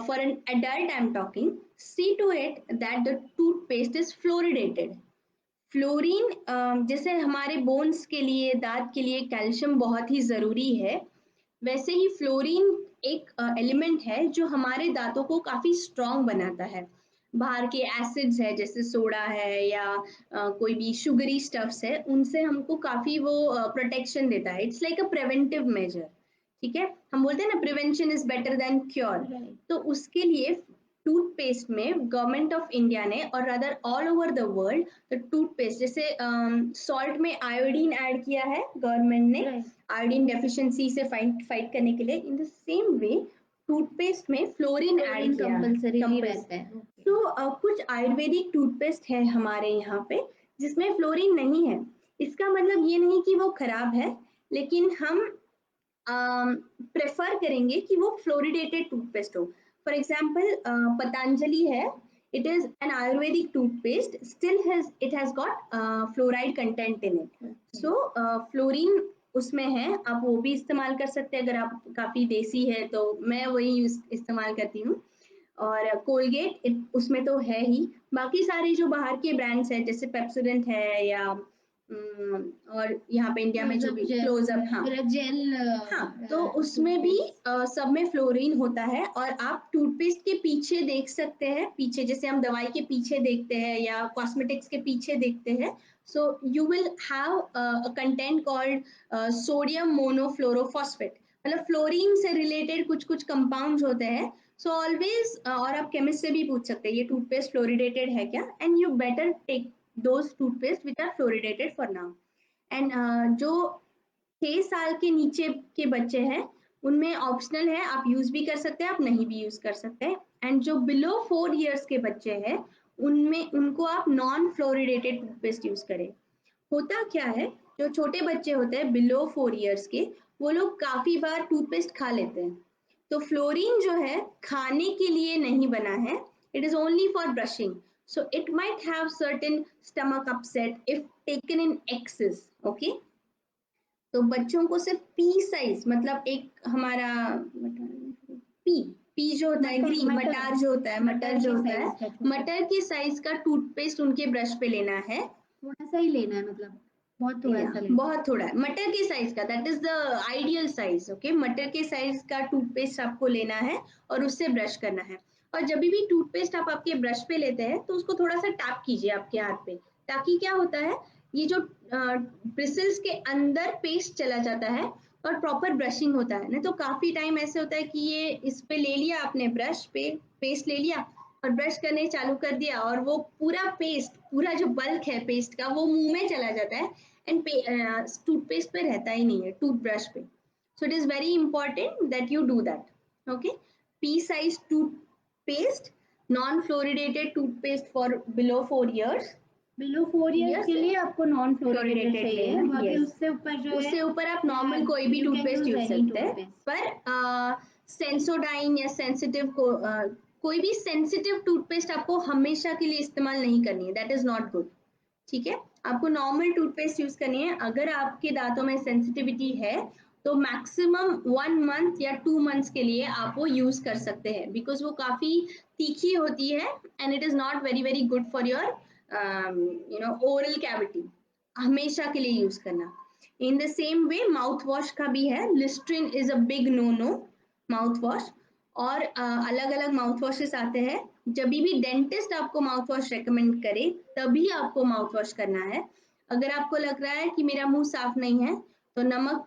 for an adult I'm talking, see to it that the toothpaste is fluoridated. Fluorine जैसे हमारे bones के लिए, दांत के लिए calcium बहुत ही ज़रूरी है, वैसे ही फ्लोरीन एक एलिमेंट है जो हमारे दांतों को काफ़ी स्ट्रॉन्ग बनाता है। बाहर के एसिड्स है जैसे सोडा है या कोई भी शुगरी स्टफ्स है, उनसे हमको काफ़ी वो प्रोटेक्शन देता है। It's like a preventive measure, ठीक है, हम बोलते हैं ना prevention is better than cure, तो उसके लिए टूथपेस्ट में गवर्नमेंट ऑफ इंडिया ने और rather all over the world, तो टूथपेस्ट जैसे सॉल्ट में आयोडीन ऐड किया है गवर्नमेंट ने आयोडीन डेफिशिएंसी से फाइट करने के लिए, इन द सेम वे टूथपेस्ट में फ्लोरीन ऐड किया कंपल्सरी रहता है। तो कुछ आयुर्वेदिक टूथपेस्ट है हमारे यहाँ पे जिसमें फ्लोरीन नहीं है, इसका मतलब ये नहीं कि वो खराब है, लेकिन हम प्रेफर करेंगे कि वो फ्लोरिडेटेड टूथपेस्ट हो। फॉर एग्जाम्पल पतंजलि है, it is an ayurvedic toothpaste, still it has got fluoride content in it, so fluorine उसमें है, आप वो भी इस्तेमाल कर सकते हैं अगर आप काफ़ी देसी है तो, मैं वही इस्तेमाल करती हूँ। और कोलगेट उसमें तो है ही, बाकी सारे जो बाहर के ब्रांड्स हैं जैसे पेप्सोडेंट है या और यहाँ पे इंडिया में जो भी क्लोजअप, हाँ तो उसमें भी सब में फ्लोरीन होता है। और आप टूथपेस्ट के पीछे देख सकते हैं, पीछे जैसे हम दवाई के पीछे देखते हैं या कॉस्मेटिक्स के पीछे देखते हैं, so you will have a content called sodium monofluorophosphate, मतलब फ्लोरीन से रिलेटेड कुछ कुछ कंपाउंड्स होते हैं। सो ऑलवेज, और आप केमिस्ट से भी पूछ सकते हैं ये टूथपेस्ट फ्लोरिडेटेड है क्या, and you better take those toothpaste which are fluoridated for now. And जो 6 साल के नीचे के बच्चे हैं उनमें ऑप्शनल है, आप यूज भी कर सकते हैं, आप नहीं भी यूज कर सकते हैं। एंड जो बिलो 4 इयर्स के बच्चे हैं उनमें उनको आप नॉन फ्लोरिडेटेड टूथपेस्ट यूज करें। होता क्या है, जो छोटे बच्चे होते हैं बिलो 4 इयर्स के, वो लोग काफी बार टूथपेस्ट खा लेते हैं, तो फ्लोरीन जो है खाने के लिए नहीं बना है, it is only for brushing, so it might have certain stomach upset if taken in excess, okay। तो बच्चों को सिर्फ पी साइज, मतलब एक हमारा पी जो होता है, ग्रीन मटर जो होता है, मटर जो होता है, मटर के साइज का टूथपेस्ट उनके ब्रश पे लेना है, थोड़ा सा ही लेना है, मतलब बहुत थोड़ा सा लेना, बहुत थोड़ा है, मटर के साइज का, that is the ideal size, okay. मटर के साइज का टूथपेस्ट आपको लेना है और उससे ब्रश करना है। और जब भी टूथपेस्ट आप आपके ब्रश पे लेते हैं तो उसको थोड़ा सा टैप कीजिए आपके हाथ पे, ताकि क्या होता है, ये जो ब्रिसल्स के अंदर पेस्ट चला जाता है और प्रॉपर ब्रशिंग होता है। नहीं तो काफी टाइम ऐसे होता है कि ये इस पे ले लिया आपने, ब्रश पे पेस्ट ले लिया और ब्रश करने चालू कर दिया और वो पूरा पेस्ट, पूरा जो बल्क है पेस्ट का वो मुंह में चला जाता है एंड टूथपेस्ट पे रहता ही नहीं है, टूथब्रश पे। सो it is very important that you do that, okay. P size toothpaste, non fluoridated toothpaste for below 4 years, below 4 years के लिए आपको नॉन फ्लोरिडेटेड चाहिए, बाकी yes. उससे ऊपर जो है, उससे ऊपर आप नॉर्मल कोई भी टूथपेस्ट यूज सकते हैं, पर सेंसोडाइन या सेंसिटिव कोई भी सेंसिटिव टूथपेस्ट आपको हमेशा के लिए इस्तेमाल नहीं करनी है, दैट इज नॉट गुड, ठीक है। आपको नॉर्मल टूथपेस्ट यूज करनी है। अगर आपके दांतों में सेंसिटिविटी है तो मैक्सिमम 1 मंथ या 2 मंथ्स के लिए आप वो यूज कर सकते हैं, बिकॉज वो काफी तीखी होती है and it is not very very good for your oral cavity, हमेशा के लिए यूज करना। In the same way mouth wash का भी है, Listerine is a big no no mouth wash, और अलग अलग माउथ वॉशेस आते हैं। जब भी डेंटिस्ट आपको माउथ वॉश रेकमेंड करे तभी आपको माउथ वॉश करना है। अगर आपको लग रहा है कि मेरा मुंह साफ नहीं है तो नमक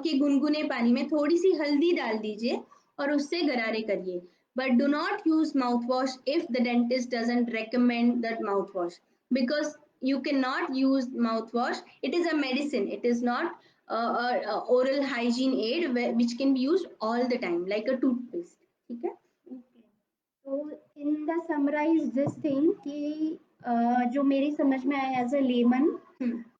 के गुनगुने पानी में थोड़ी सी हल्दी डाल दीजिए और उससे गरारे करिए। But do not use mouthwash if the dentist doesn't recommend that mouthwash, because you cannot use mouthwash. It is a medicine. It is not a oral hygiene aid which can be used all the time like a toothpaste. ठीक है? Okay. So in the summarize this thing कि जो मेरी समझ में आया as a lemon,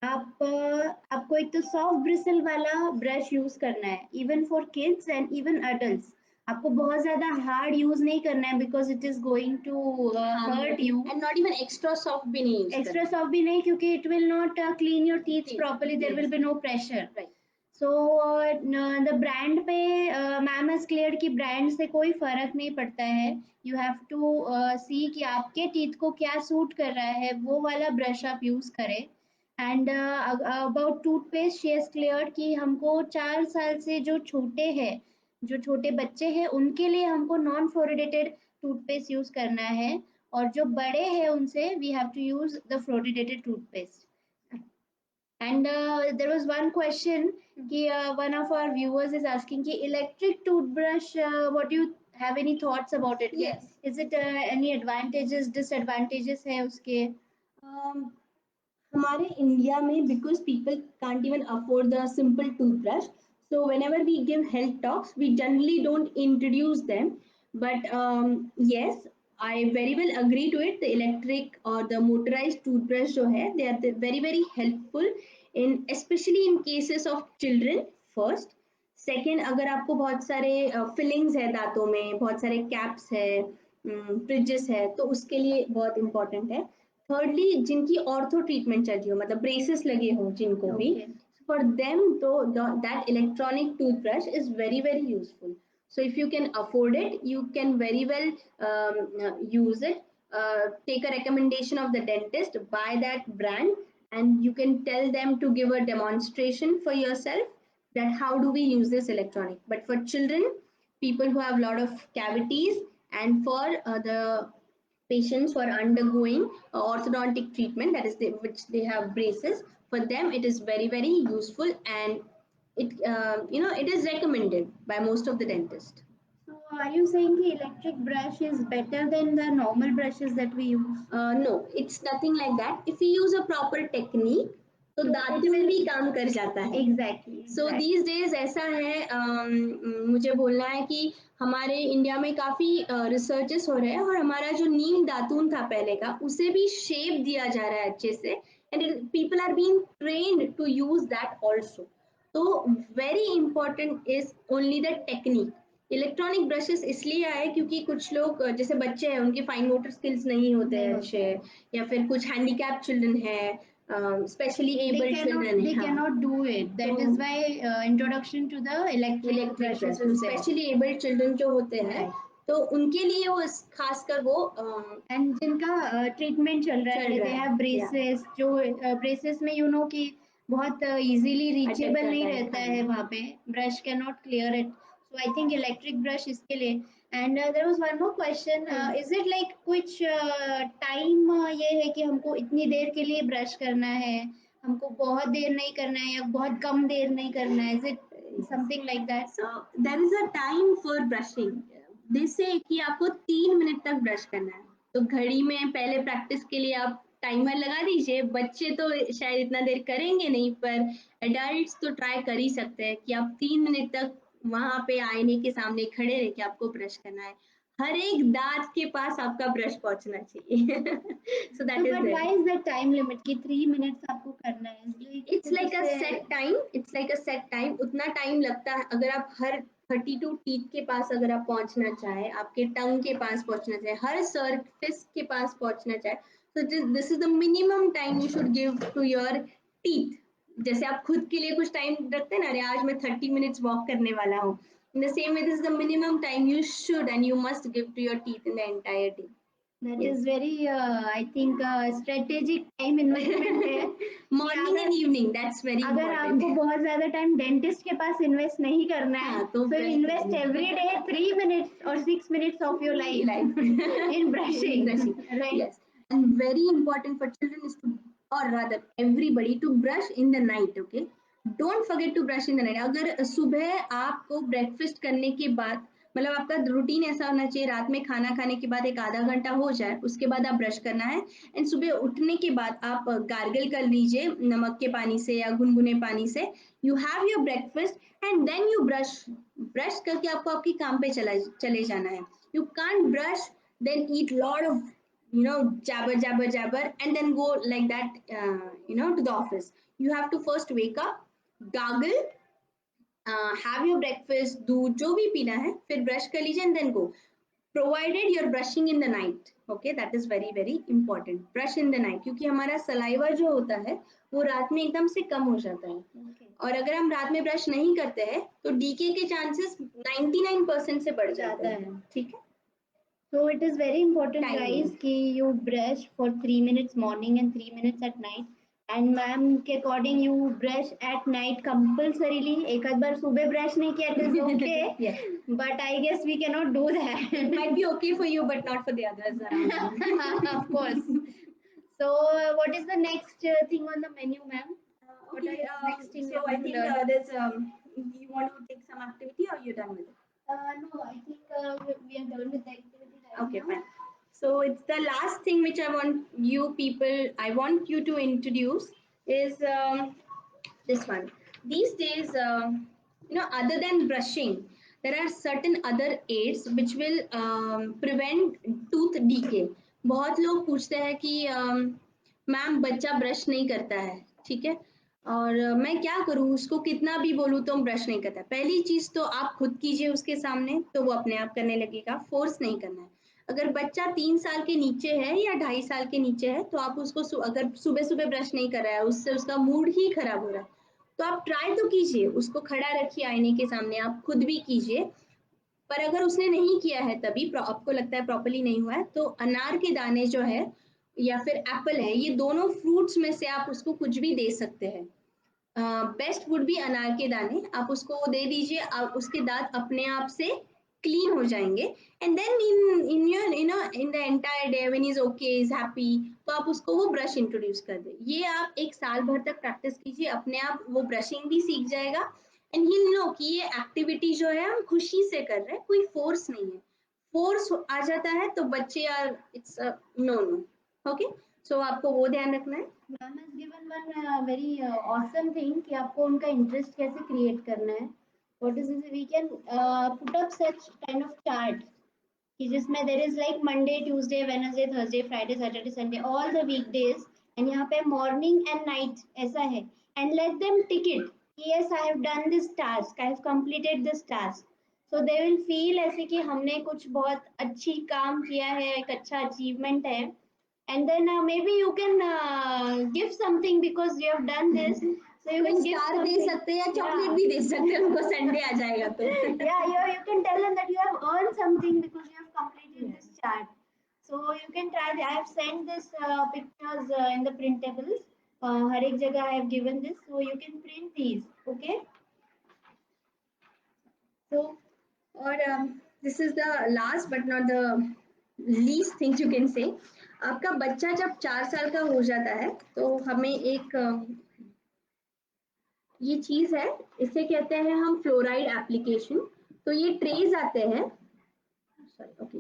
आपको एक तो सॉफ्ट ब्रिसल वाला ब्रश यूज करना है even for kids and even adults. आपको बहुत ज्यादा हार्ड यूज नहीं करना है because it is going to hurt you, And not even extra soft भी नहीं use एक्स्ट्रा करना है। सॉफ्ट भी नहीं, क्योंकि it will not clean your teeth Teeth, properly, there will yes. Be no pressure. Right. So the brand पे ma'am has clear कि brand से कोई फर्क नहीं पड़ता है। यू हैव टू सी कि आपके टीथ को क्या सूट कर रहा है, वो वाला ब्रश आप यूज करें। And about toothpaste she has clear कि हमको 4 साल से जो छोटे हैं, जो छोटे बच्चे हैं, उनके लिए हमको नॉन फ्लोरिडेटेड टूथपेस्ट यूज करना है, और जो बड़े हैं उनसे we have to use the fluoridated toothpaste. And there was one question कि one of our viewers is asking कि electric toothbrush, what do you have any thoughts about it? Yes. Is it any advantages, disadvantages है उसके? हमारे India में because people can't even afford the simple toothbrush, so whenever we give health talks we generally don't introduce them, but yes, I very well agree to it. The electric or the motorized toothbrush जो है they are very very helpful in especially in cases of children first. Second, अगर आपको बहुत सारे fillings है दांतों में, बहुत सारे कैप्स है, फ्रिजेस है, तो उसके लिए बहुत इंपॉर्टेंट है। थर्डली, जिनकी ऑर्थो ट्रीटमेंट चल रही हो, मतलब ब्रेसेस लगे हो जिनको भी, फॉर देम तो that electronic toothbrush is very very useful. So if you can afford it, you can very well use it. Take a recommendation of the dentist, buy that brand, and you can tell them to give a demonstration for yourself that how do we use this electronic. But for children, people who have a lot of cavities, and for the patients who are undergoing orthodontic treatment, that is which they have braces, for them it is very very useful, and it it is recommended by most of the dentists. So are you saying the electric brush is better than the normal brushes that we use? No, it's nothing like that. If you use a proper technique, तो दांतों में भी काम कर जाता है। Exactly. So these days ऐसा है, मुझे बोलना है कि हमारे इंडिया में काफ़ी रिसर्चेस हो रहे हैं, और हमारा जो नीम दातून था पहले का, उसे भी शेप दिया जा रहा है अच्छे से, and people are being trained to use that also. तो very important is only the technique. Electronic brushes इसलिए आए क्योंकि कुछ लोग जैसे बच्चे हैं, उनके फाइन मोटर स्किल्स नहीं होते हैं अच्छे, या फिर कुछ हैंडीकैप चिल्ड्रन है, specially able children, they cannot do it. That is why introduction to the electric brushes is there. specially able children जो होते हैं, तो उनके लिए वो खासकर वो एंड जिनका ट्रीटमेंट चल रहा है, दे हैव ब्रेसेस, जो ब्रेसेस में यू नो कि बहुत इजीली रीचेबल नहीं रहता है, वहाँ पे brush can not clear it. So I think electric brush इसके लिए। And there was one more question, is it like कुछ टाइम ये है कि हमको इतनी देर के लिए ब्रश करना है, हमको बहुत देर नहीं करना है, या बहुत कम देर नहीं करना है? Is it something like that? So there is a time for brushing. जैसे कि आपको 3 मिनट तक ब्रश करना है, तो घड़ी में पहले प्रैक्टिस के लिए आप टाइमर लगा दीजिए। बच्चे तो शायद इतना देर करेंगे नहीं, पर एडल्ट्स तो ट्राई कर ही सकते हैं कि आप 3 मिनट तक वहां पे आईने के सामने खड़े रह के आपको ब्रश करना है। हर एक दांत के पास आपका ब्रश पहुंचना चाहिए। सो that is why is the time limit कि 3 मिनट्स आपको करना है? It's like a set time, it's like a set time. उतना टाइम लगता है अगर आप हर 32 टीथ के पास अगर आप पहुंचना चाहे, आपके टंग के पास पहुंचना चाहे, हर सरफेस के पास पहुंचना चाहे, तो this is the minimum time you should give to your teeth. जैसे आप खुद के लिए कुछ टाइम रखते हैं ना, अरे आज मैं 30 मिनट्स वॉक करने वाला हूँ, इन the same way this is the minimum time you should and you must give to your teeth in the entire day. That is very, I think, strategic time investment है. Morning and evening, that's very अगर आपको बहुत ज्यादा time dentist के पास invest नहीं करना है, तो फिर invest every day 3 minutes or 6 minutes of your life in brushing. Right? Yes, and very important for children is to, or rather everybody, to brush in the night. Okay, don't forget to brush in the night. अगर सुबह आपको breakfast करने के बाद, मतलब आपका routine ऐसा होना चाहिए, रात में खाना खाने के बाद एक आधा घंटा हो जाए, उसके बाद आप ब्रश करना है, एंड सुबह उठने के बाद आप गार्गल कर लीजिए नमक के पानी से या गुनगुने पानी से. You have your breakfast and then you brush करके आपको आपके काम पे चले जाना है. You can't brush then eat lot of jabber and then go like that to the office. You have to first wake up, gargle, have your breakfast, दूध जो भी पीना है, फिर ब्रश कर लीजिए and then go, provided you're brushing in the night. Okay, that is very very important. Brush in the night, क्योंकि हमारा सलाइवा जो होता है वो रात में एकदम से कम हो जाता है. और अगर हम रात में ब्रश नहीं करते हैं तो डीके के चांसेस 99% से बढ़ जाता है. ठीक है. So it is very important, guys, कि you brush for 3 minutes morning and 3 minutes at night. And ma'am के according you brush at night compulsorily. एक आध बार सुबह brush नहीं किया, it is okay. Yes. But I guess we cannot do that. It might be okay for you, but not for the others around you. Of course. So what is the next thing on the menu, ma'am? Okay, next thing so I think there's you want to take some activity or you're done with it? No, I think we are done with the activity. Okay, fine. So it's the last thing which I want you to introduce is this one. These days, other than brushing, there are certain other aids which will prevent tooth decay. बहुत लोग पूछते हैं कि ma'am बच्चा brush नहीं करता है, ठीक है, और मैं क्या करूँ, उसको कितना भी बोलूँ तो ब्रश नहीं करता. पहली चीज तो आप खुद कीजिए उसके सामने, तो वो अपने आप करने लगेगा, फोर्स नहीं करना है. अगर बच्चा 3 साल के नीचे है या 2.5 साल के नीचे है तो आप उसको अगर सुबह सुबह ब्रश नहीं कर रहा है, उससे उसका मूड ही खराब हो रहा है, तो आप ट्राई तो कीजिए, उसको खड़ा रखिए आईने के सामने, आप खुद भी कीजिए. पर अगर उसने नहीं किया है, तभी आपको लगता है प्रॉपर्ली नहीं हुआ है, तो अनार के दाने जो है या फिर एप्पल है, ये दोनों फ्रूट्स में से आप उसको कुछ भी दे सकते हैं. बेस्ट वुड बी अनार के दाने, आप उसको दे दीजिए, आप उसके दांत अपने आप से क्लीन हो जाएंगे. And then in the entire day when is okay, is happy, तो आप उसको वो ब्रश इंट्रोड्यूस कर दे. ये आप 1 साल भर तक प्रैक्टिस कीजिए, अपने आप वो ब्रशिंग भी सीख जाएगा. एंड ही नो कि ये एक्टिविटी जो है हम खुशी से कर रहे हैं, कोई फोर्स नहीं है. फोर्स आ जाता है तो बच्चे यार इट्स नो. ओके, सो आपको वो ध्यान रखना है. Ma'am has given one very awesome thing कि आपको उनका इंटरेस्ट कैसे क्रिएट करना है. What is this? We can put up such kind of chart कि जिसमें there is like Monday, Tuesday, Wednesday, Thursday, Friday, Saturday, Sunday, all the weekdays, and यहाँ पे morning and night ऐसा है, and let them tick it. Yes, I have done this task, I have completed this task. So they will feel ऐसे कि हमने कुछ बहुत अच्छी काम किया है, एक अच्छा achievement है. And then maybe you can give something because you have done this. So you can give star दे सकते हैं या चॉकलेट भी दे सकते हैं, उनको संडे आ जाएगा तो. Yeah, you can tell them that you have earned something because you have completed this chart. So you can try. I have sent this pictures in the printables. हर एक जगह I have given this, so you can print these. Okay. So, or this is the last but not the least thing you can say. आपका बच्चा जब 4 साल का हो जाता है तो हमें एक ये चीज है, इसे कहते हैं हम फ्लोराइड एप्लीकेशन. तो ये ट्रेज आते हैं,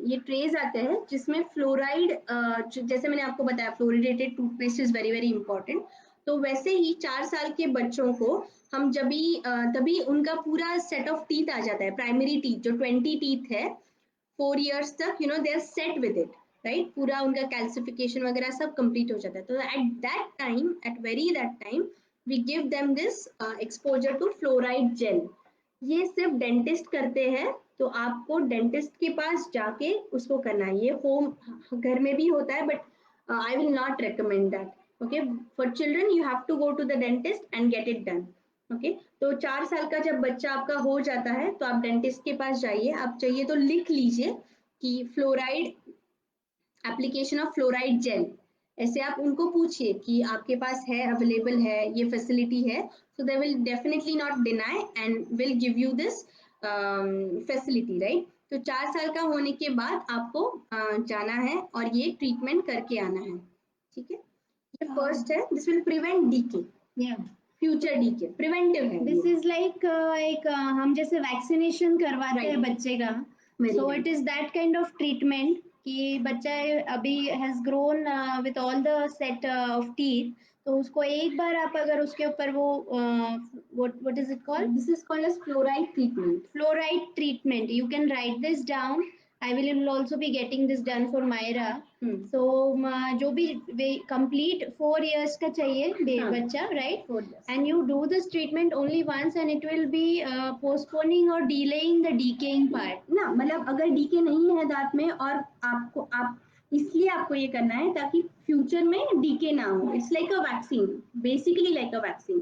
ये ट्रेज आते हैं जिसमें फ्लोराइड, जैसे मैंने आपको बताया fluoridated toothpaste is very very important. तो वैसे ही 4 साल के बच्चों को हम तभी उनका पूरा सेट ऑफ टीथ आ जाता है, प्राइमरी टीथ जो 20 टीथ है 4 years तक, they are set with it, right. पूरा उनका कैल्सिफिकेशन वगैरह सब कंप्लीट हो जाता है. तो at that time we give them this exposure to fluoride gel. ये सिर्फ डेंटिस्ट करते हैं, तो आपको डेंटिस्ट के पास जाके उसको करना है. ये होम घर में भी होता है, but I will not recommend that. Okay, for children you have to go to the dentist and get it done. Okay, तो 4 साल का जब बच्चा आपका हो जाता है तो आप डेंटिस्ट के पास जाइए. आप चाहिए तो लिख लीजिए कि fluoride application of fluoride gel, ऐसे आप उनको पूछिए कि आपके पास है, अवेलेबल है, ये फैसिलिटी है, so they will definitely not deny and will give you this facility, right. तो 4 साल का होने के बाद आपको जाना है और ये ट्रीटमेंट करके आना है, ठीक है। ये फर्स्ट है, this will prevent decay, future decay, preventive है। दिस इज लाइक एक हम जैसे वैक्सीनेशन करवाते हैं बच्चे का, so it is that kind of treatment कि बच्चा अभी has grown with all the set of teeth, तो उसको एक बार आप अगर उसके ऊपर वो what is it called, this is called as fluoride treatment. Fluoride treatment, you can write this down. I will also be getting this done for Myra. So जो भी complete 4 years का चाहिए बच्चा, right? 4 years. And you do this treatment only once and it will be postponing or delaying the decaying part. ना मतलब अगर DK नहीं है दांत में और आप इसलिए आपको ये करना है ताकि फ्यूचर में डीके ना हो। It's like a vaccine, basically like a vaccine,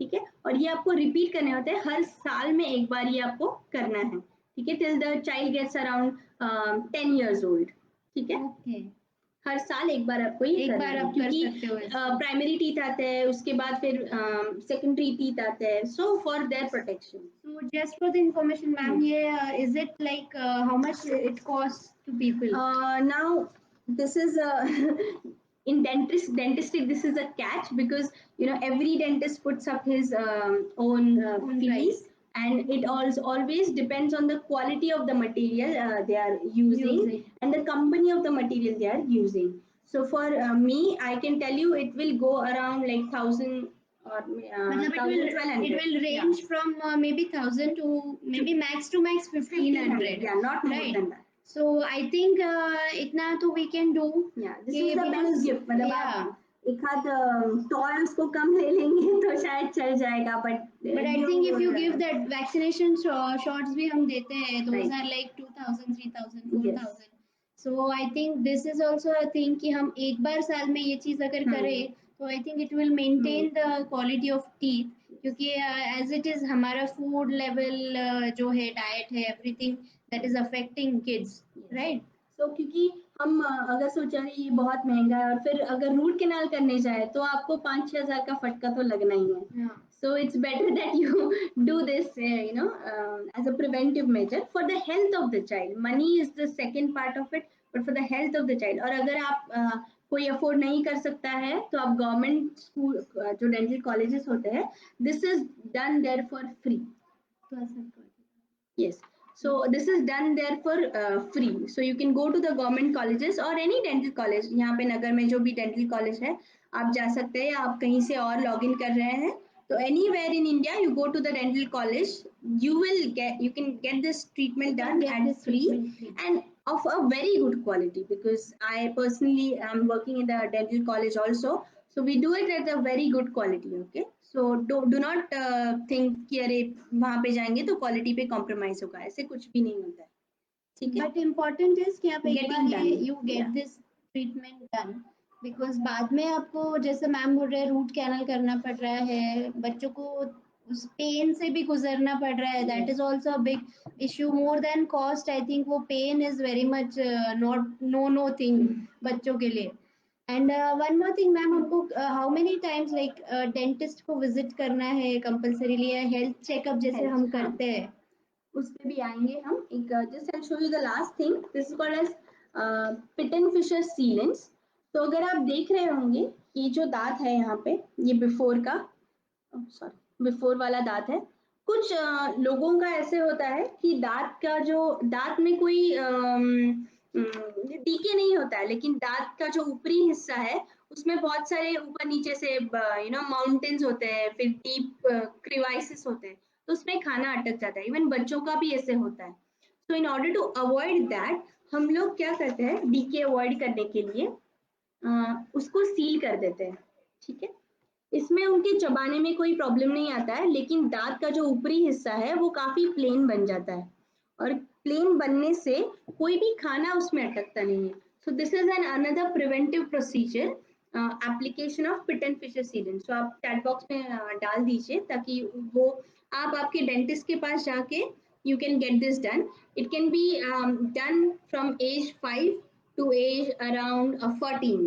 ठीक है। और ये आपको रिपीट करने होते हैं, हर साल में एक बार ये आपको करना है, ठीक है, till the child gets around 10 years old, ठीक है। Okay. हर साल एक बार आपको ये एक करना बार है, आप कर क्योंकि सकते हो प्राइमरी टीथ आते हैं, उसके बाद फिर सेकेंडरी टीथ आते हैं, so for their protection. So just for the information, ma'am, is it like how much it costs to people? Now this is in dentistry this is a catch, because you know every dentist puts up his own fees, and it also always depends on the quality of the material they are using and the company of the material they are using. So for me, I can tell you it will go around like 1,000 or it will range from maybe 1,000 to maybe max to max 1,500. Yeah, not more right? than that. So I think itna to we can do. Yeah, this is the best gift. मतलब आप एक आध toy उसको कम ले लेंगे तो शायद चल जाएगा, but I think if you give that vaccination shots भी हम देते हैं, those are like 2,000, 3,000, 4,000. So I think this is also a thing कि हम एक बार साल में ये चीज अगर करें तो I think it will maintain the quality of teeth, क्योंकि as it is हमारा food level जो है, diet है, everything that is affecting kids, right? So क्योंकि हम अगर सोचा ये बहुत महंगा है और फिर अगर रूट कैनाल करने जाए तो आपको 5-6 हज़ार का फटका तो लगना ही है। So it's better that you do this, as a preventive measure for the health of the child. Money is the second part of it, but for the health of the child. और अगर आप कोई afford नहीं कर सकता है तो आप गवर्नमेंट स्कूल जो डेंटल कॉलेजेस होते हैं, this is done there for free. Yes. So this is done there for free. So you can go to the government colleges or any dental college. यहाँ पे नगर में जो भी dental college है आप जा सकते हैं। आप कहीं से और login कर रहे हैं तो anywhere in India you go to the dental college, you can get this treatment done at free and of a very good quality, because I personally am working in the dental college also. So we do it at a very good quality. Okay. So do not think कि अरे वहाँ पे जाएंगे तो quality पे compromise होगा, ऐसे कुछ भी नहीं होता है, ठीक है। बट इम्पोर्टेंट इज कि आप एक बार you get Yeah. This treatment done, because बाद में आपको जैसे मैम बोल रहे हैं रूट कैनल करना पड़ रहा है, बच्चों को उस पेन से भी गुजरना पड़ रहा है, that is also a big issue more than cost. I think वो pain is very much not nothing बच्चों के लिए। And one more thing ma'am, हमको how many times like dentist को विजिट करना है कंपल्सरीली, हेल्थ चेकअप जैसे हम करते हैं? उस पे भी आएंगे हम। एक just I show you the last thing, this is called as pit and fissure sealants. तो अगर आप देख रहे होंगे ये जो दांत है यहाँ पे, ये बिफोर का, सॉरी बिफोर वाला दांत है। कुछ लोगों का ऐसे होता है कि दांत में कोई डीके नहीं होता है, लेकिन दांत का जो ऊपरी हिस्सा है उसमें बहुत सारे ऊपर नीचे से माउंटेन्स होते हैं, फिर डीप क्रिवाइसिस होते हैं, तो उसमें खाना अटक जाता है। इवन बच्चों का भी ऐसे होता है। So in order to avoid that हम लोग क्या करते हैं, डीके अवॉइड करने के लिए उसको सील कर देते हैं, ठीक है। इसमें उनके चबाने में कोई प्रॉब्लम नहीं आता है, लेकिन दांत का जो ऊपरी हिस्सा है वो काफी प्लेन बन जाता है, और प्लेन बनने से कोई भी खाना उसमें अटकता नहीं है। So this is an another preventive procedure, application of pit and fissure sealant. So आप चैट बॉक्स में डाल दीजिए ताकि वो आप आपके डेंटिस्ट के पास जाके you can get this done. It can be done from age 5 to age around 14.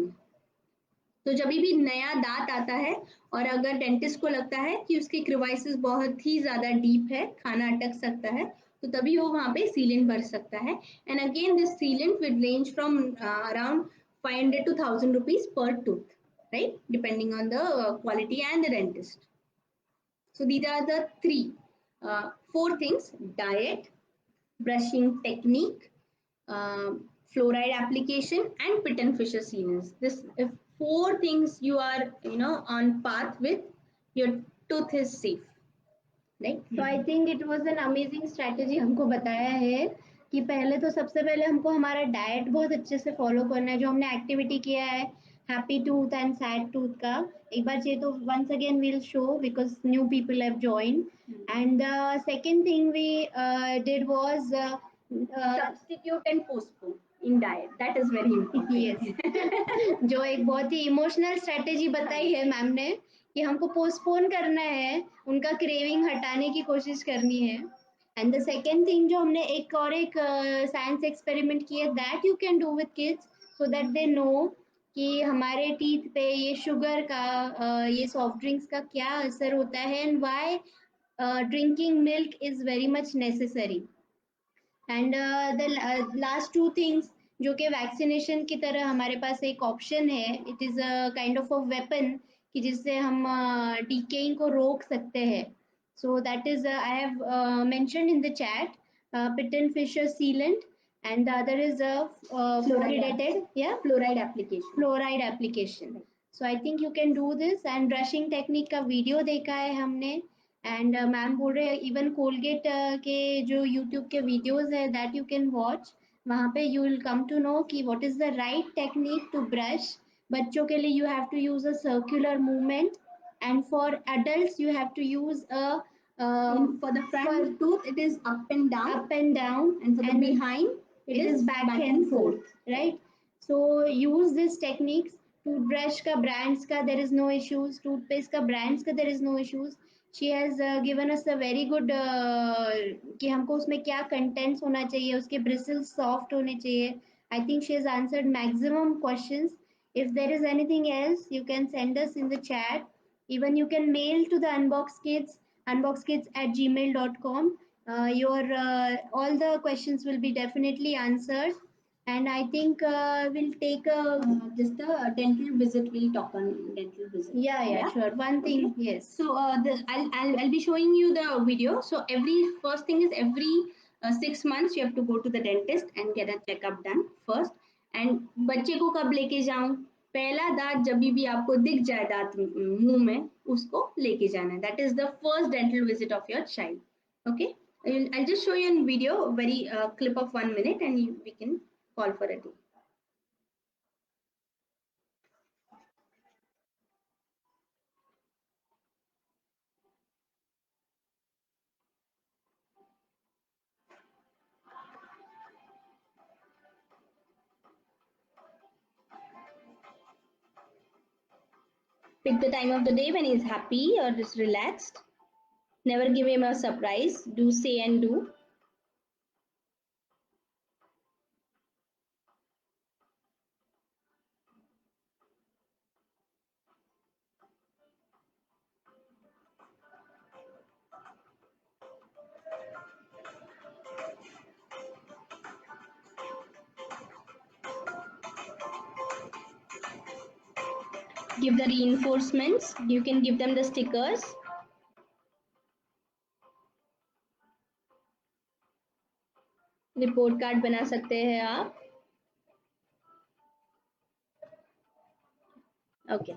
तो जब भी नया दांत आता है और अगर डेंटिस्ट को लगता है कि उसकी क्रिवाइसिस बहुत ही ज्यादा डीप है, खाना अटक सकता है, तो तभी वो वहां पे सीलेंट भर सकता है. And again this sealant will range from around 500 to 1000 rupees per tooth, right, depending on the quality and the dentist. So these are the four things: diet, brushing technique, fluoride application, and pit and fissure sealants. This, if 4 things you are on path with, your tooth is safe, right? So I think it was an amazing strategy हमको बताया है कि पहले तो सबसे पहले हमको हमारा डाइट बहुत अच्छे से फॉलो करना है. जो हमने एक्टिविटी किया है happy tooth and sad tooth का, एक बार चाहिए तो once again will show because new people have join. And the second thing we did was Substitute and postpone in diet. That is very important. yes. जो एक बहुत ही emotional strategy बताई है मैम ने कि हमको पोस्टपोन करना है, उनका क्रेविंग हटाने की कोशिश करनी है. एंड द सेकेंड थिंग जो हमने एक साइंस एक्सपेरिमेंट किया, that you can do with kids so that they know कि हमारे टीथ पे ये शुगर का ये सॉफ्ट ड्रिंक्स का क्या असर होता है and why drinking milk is very much necessary. And the last two things जो कि वैक्सीनेशन की तरह हमारे पास एक ऑप्शन है, it is a kind of a weapon कि जिससे हम डीकेइंग को रोक सकते हैं. So that is I have mentioned in the chat pit and fissure sealant and the other is a fluoride application. So I think you can do this. And brushing technique का video देखा है हमने. And ma'am बोल रहे हैं even Colgate के जो YouTube के वीडियोस है दैट यू कैन वॉच. वहाँ पे you will come to know कि what is the right technique to brush. बच्चों के लिए you have to use a circular movement and for adults you have to use a for the front tooth it is up and down, and for the behind it is back and forth, right? So use these techniques. Toothbrush का brands का there is no issues, toothpaste का brands का there is no issues. She has given us a very good कि हमको उसमें क्या contents होना चाहिए, उसके bristles soft होने चाहिए. I think she has answered maximum questions. If there is anything else, you can send us in the chat. Even you can mail to the unboxkids@gmail.com. Your all the questions will be definitely answered. And I think we'll take just a dental visit. We'll talk on dental visit. Yeah, sure. One thing, okay. Yes. So I'll be showing you the video. So first thing is every 6 months you have to go to the dentist and get a checkup done first. And बच्चे को कब लेके जाऊं? पहला दांत जब भी आपको दिख जाए दांत मुंह में, उसको लेके जाना है. That is the first dental visit of your child. Okay. I'll just show you in video, very clip of 1 minute, and we can call for a day. Pick the time of the day when he's happy or just relaxed. Never give him a surprise. Do say and do. Give the reinforcements. You can give them the stickers. Report card बना सकते हैं आप. Okay.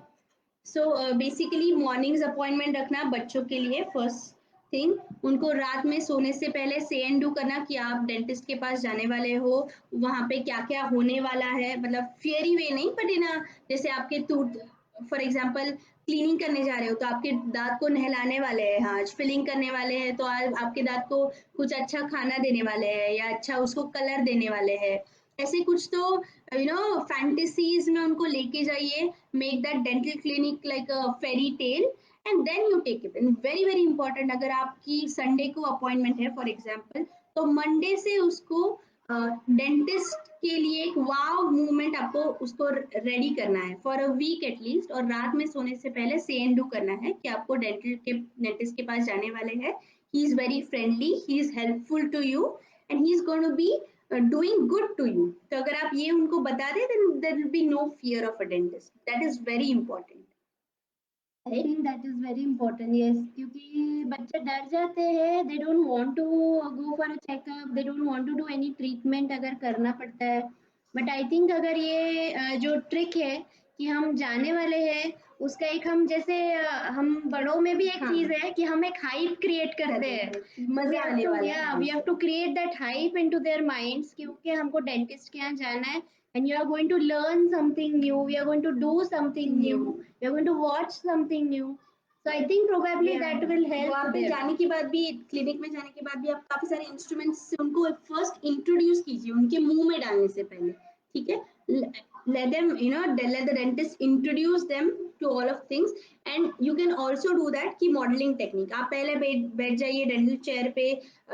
So basically mornings appointment रखना बच्चों के लिए. First thing, उनको रात में सोने से पहले से एंड डू करना कि आप डेंटिस्ट के पास जाने वाले हो, वहाँ पे क्या क्या होने वाला है. मतलब फियरी वे नहीं, बट इन जैसे आपके टूथ फॉर एग्जाम्पल क्लीनिंग करने जा रहे हो तो आपके दांत को नहलाने वाले हैं, आज फिलिंग करने वाले हैं, तो आज आपके दांत को कुछ अच्छा खाना देने वाले हैं या अच्छा उसको कलर देने वाले हैं. ऐसे कुछ तो फैंटेसीज में उनको लेके जाइए. Make that dental clinic like a fairy tale and then you take it. And very very important, अगर आपकी संडे को अपॉइंटमेंट है फॉर एग्जाम्पल, तो मंडे से उसको डेंटिस्ट के लिए एक वाव मूवमेंट आपको उसको रेडी करना है फॉर अ वीक एटलीस्ट, और रात में सोने से पहले से एंड डू करना है कि आपको डेंटिस्ट के पास जाने वाले हैं. He is very friendly, he is helpful to you, and he is going to be doing good to you. तो अगर आप ये उनको बता दें, then there will be no fear of a dentist. That is very important. I think that is very important. Yes, क्योंकि बच्चे डर जाते हैं. They don't want to go for a checkup, they don't want to do any treatment अगर करना पड़ता है. But I think अगर ये जो ट्रिक है कि हम जाने वाले हैं, उसका एक हम जैसे हम बड़ों में भी एक हाँ. चीज है कि हम एक हाइप क्रिएट करते हैं. मजा आने वाला है. We have to create that hype into their minds क्योंकि हमको डेंटिस्ट के यहाँ जाना है. And you are going to learn something new, we are going to do something new, we are going to watch something new. So I think probably that will help वहाँ पे them. जाने के बाद भी, क्लिनिक में जाने के बाद भी आप काफी सारे इंस्ट्रूमेंट्स से उनको फर्स्ट इंट्रोड्यूस कीजिए उनके मुंह में डालने से पहले. ठीक है, let them, let the dentist introduce them to all of things. And you can also do that कि मॉडलिंग टेक्निक, आप पहले बैठ जाइए डेंटल चेयर पे,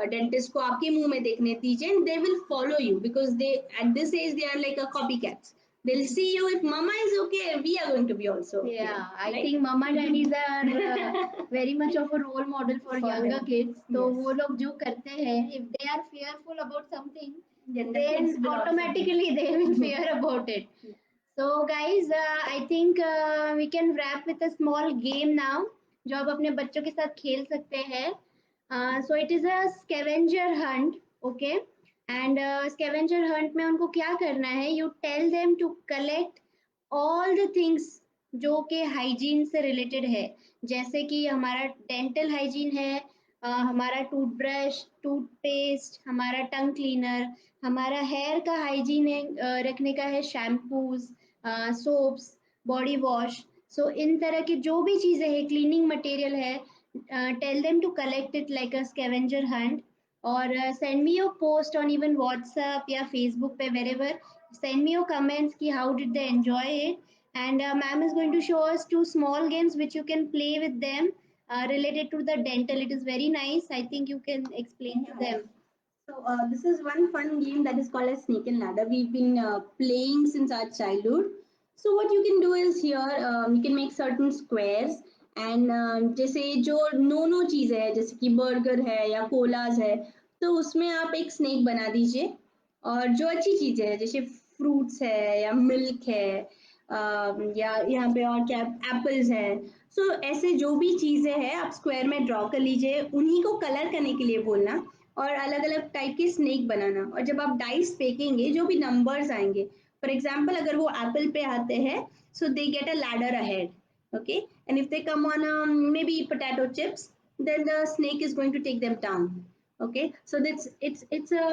डेंटिस्ट को आपके मुंह में देखने दीजिए, and they will follow you because they at this age they are like a copycats. They'll see you. If mama is okay, we are going to be also okay. Yeah, I right? think mama daddies are very much of a role model for younger them. kids. तो Yes. वो लोग जो करते हैं, if they are fearful about something, Then the kids then will also automatically they will fear about it. So guys, I think we can wrap with a small game now, जो आप अपने बच्चों के साथ खेल सकते हैं. So it is a scavenger hunt, okay? And scavenger hunt में उनको क्या करना है? You tell them to collect all the things जो कि हाइजीन से रिलेटेड है. जैसे कि हमारा डेंटल हाइजीन है, हमारा टूथब्रश, टूथपेस्ट, हमारा टंग क्लीनर, हमारा हेयर का हाइजीन है, रखने का है shampoos, soaps, body wash. So इन तरह की जो भी चीज़ें हैं, क्लीनिंग मटेरियल है, tell them to collect it like a scavenger hunt. और send me your post on even WhatsApp या फेसबुक पे, wherever. Send me your comments ki how did they enjoy it. And ma'am is going to show us 2 small games which you can play with them related to the dental. It is very nice. I think you can explain to them. So this is one fun game that is called as Snake and Ladder. We've been playing since our childhood. So what you can do is here you can make certain squares, and जैसे जो no चीजें है जैसे कि burger है या collage है, तो उसमें आप एक स्नेक बना दीजिए. और जो अच्छी चीजें है जैसे फ्रूट्स है या मिल्क है, या यहाँ पे और क्या एप्पल्स है. सो ऐसे जो भी चीजें हैं आप स्क्वायर में ड्रॉ कर लीजिए, उन्हीं को कलर करने के लिए बोलना, और अलग अलग टाइप के स्नेक बनाना. और जब आप डाइस फेंकेंगे जो भी नंबर्स आएंगे, फॉर एग्जाम्पल अगर वो एप्पल पे आते हैं, so they get a ladder ahead. okay, and if they come on maybe potato chips, then the snake is going to take them down. Okay, so that's it's a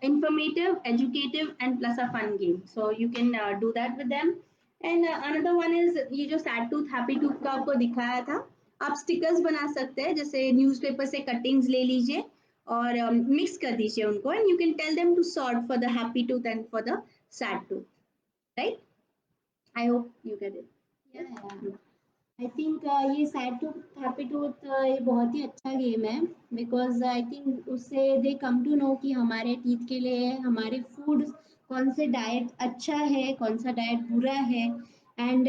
informative, educative and plus a fun game, so you can do that with them. And another one is ये जो sad tooth happy tooth का आपको दिखाया था, आप stickers बना सकते हैं. जैसे न्यूज़पेपर से कटिंग्स ले लीजिए और मिक्स कर दीजिए उनको, and you can tell them to sort for the happy tooth and for the sad tooth. Right, I hope you get it. Yeah. I think ये सैड टूथ हैप्पी टूथ ये बहुत ही अच्छा गेम है. Because I think उससे दे कम to know कि हमारे teeth के लिए हमारे फूड कौन से डाइट अच्छा है, कौन सा डाइट बुरा है. एंड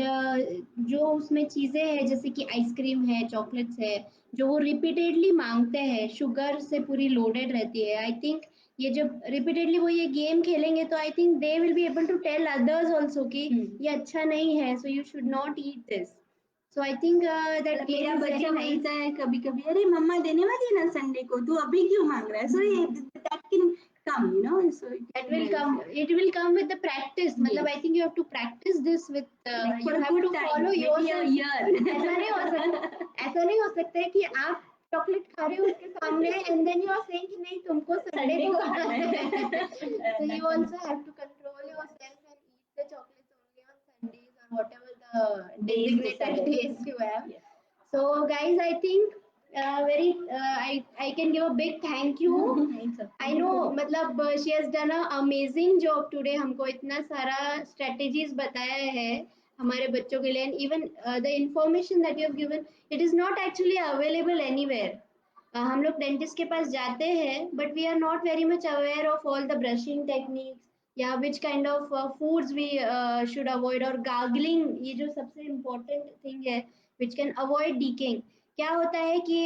जो उसमें चीज़ें हैं जैसे कि आइसक्रीम है, चॉकलेट्स है, जो वो रिपीटेडली मांगते हैं, शुगर से पूरी लोडेड रहती है. आई थिंक ये जब रिपीटेडली वो ये गेम खेलेंगे तो I think they will be able to tell others also कि ये अच्छा नहीं है, so you should not eat this. So I think that मेरा game is very बच्चा nice. बोलता है कभी कभी, अरे मम्मा देने वाली है ना संडे को, तू अभी क्यों मांग रहा है. सो ये that can come, so That will come. It will come with the practice. मतलब I think you have to practice this with. like for You a have good to time, follow maybe a yourself. year. ऐसा नहीं हो सकता. ऐसा नहीं हो सकता है कि आप चॉकलेट खा रहे हो उसके सामने and then you are saying कि नहीं तुमको संडे को खाना है. So you also have to control yourself and eat the chocolates only on Sundays or whatever the designated days you have. Yes. So guys, I think I can give a big thank you. I know मतलब she has done a amazing job today. हमको इतना सारा strategies बताया है हमारे बच्चों के लिए, and even the information that you have given, it is not actually available anywhere. हम लोग डेंटिस्ट के पास जाते हैं but we are not very much aware of all the brushing techniques या which kind of foods we should avoid और gargling, ये जो सबसे इम्पोर्टेंट थिंग है विच कैन अवॉइड डीकिंग। क्या होता है कि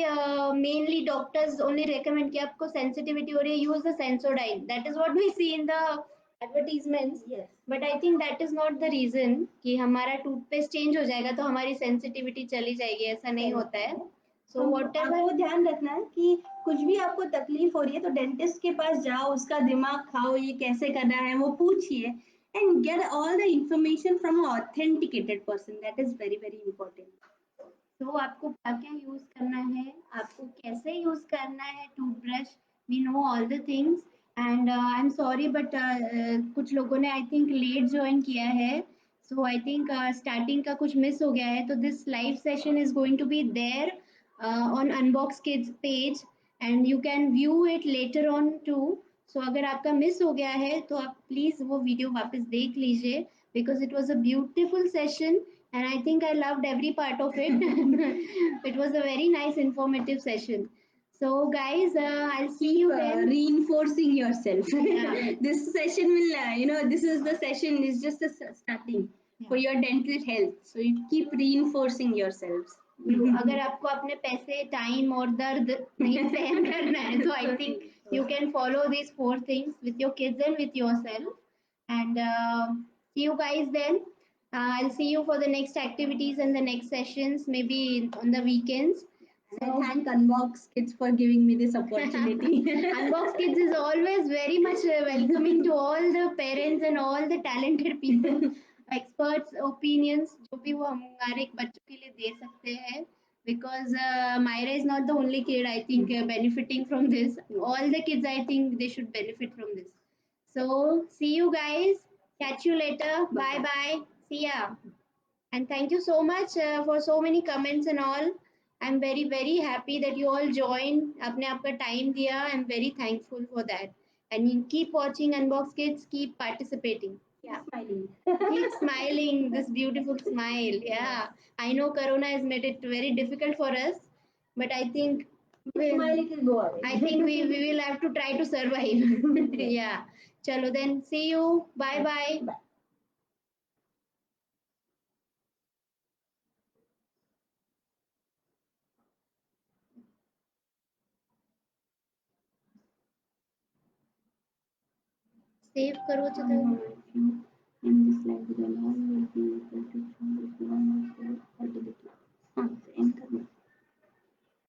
मेनली डॉक्टर्स ओनली रेकमेंड कि आपको सेंसिटिविटी हो रही है, use the Sensodyne, that is what we see in the advertisements. Yes. But I think that is not the reason कि हमारा टूथपेस्ट चेंज हो जाएगा तो हमारी सेंसिटिविटी चली जाएगी, ऐसा नहीं होता है। सो हमको आपको ध्यान रखना है कि कुछ भी आपको तकलीफ हो रही है तो डेंटिस्ट के पास जाओ, उसका दिमाग खाओ, ये कैसे करना है वो पूछिए, and get all the information from authenticated person, that is very very important. तो आपको क्या क्या यूज करना है, आपको कैसे यूज करना है toothbrush, we know all the things. And I am sorry but कुछ लोगों ने आई थिंक लेट ज्वाइन किया है, सो आई थिंक स्टार्टिंग का कुछ मिस हो गया है, तो this live session is going to be there on Unbox Kids page and you can view it later on too. So अगर आपका मिस हो गया है तो आप प्लीज वो वीडियो वापस देख लीजिए because it was a beautiful session and I think I loved every part of it. It was a very nice, informative session. So, guys, I'll see you then. Reinforcing yourself. Yeah. This session will, this is the session, is just the starting for your dental health. So you keep reinforcing yourselves. अगर आपको अपने पैसे, time और दर्द नहीं सहन करना है तो I think you can follow these 4 things with your kids and with yourself. And see you guys then. I'll see you for the next activities and the next sessions, maybe on the weekends. I thank Unbox Kids for giving me this opportunity. Unbox Kids is always very much welcoming to all the parents and all the talented people, experts, opinions, जो भी वो हमारे बच्चों के लिए दे सकते हैं. Because Myra is not the only kid, I think, benefiting from this. All the kids, I think, they should benefit from this. So, see you guys. Catch you later. Bye bye. See ya. And thank you so much for so many comments and all. I'm very very happy that you all joined. अपने आपका time दिया. I'm very thankful for that. And you keep watching Unbox Kids. Keep participating. Yeah. Smiling. Keep smiling. This beautiful smile. Yeah. I know Corona has made it very difficult for us, but I think Smile, it will go away. I think we will have to try to survive. Yeah. Chalo then. See you. Bye bye. Bye. Save करो तो In this library, all will be able to choose one.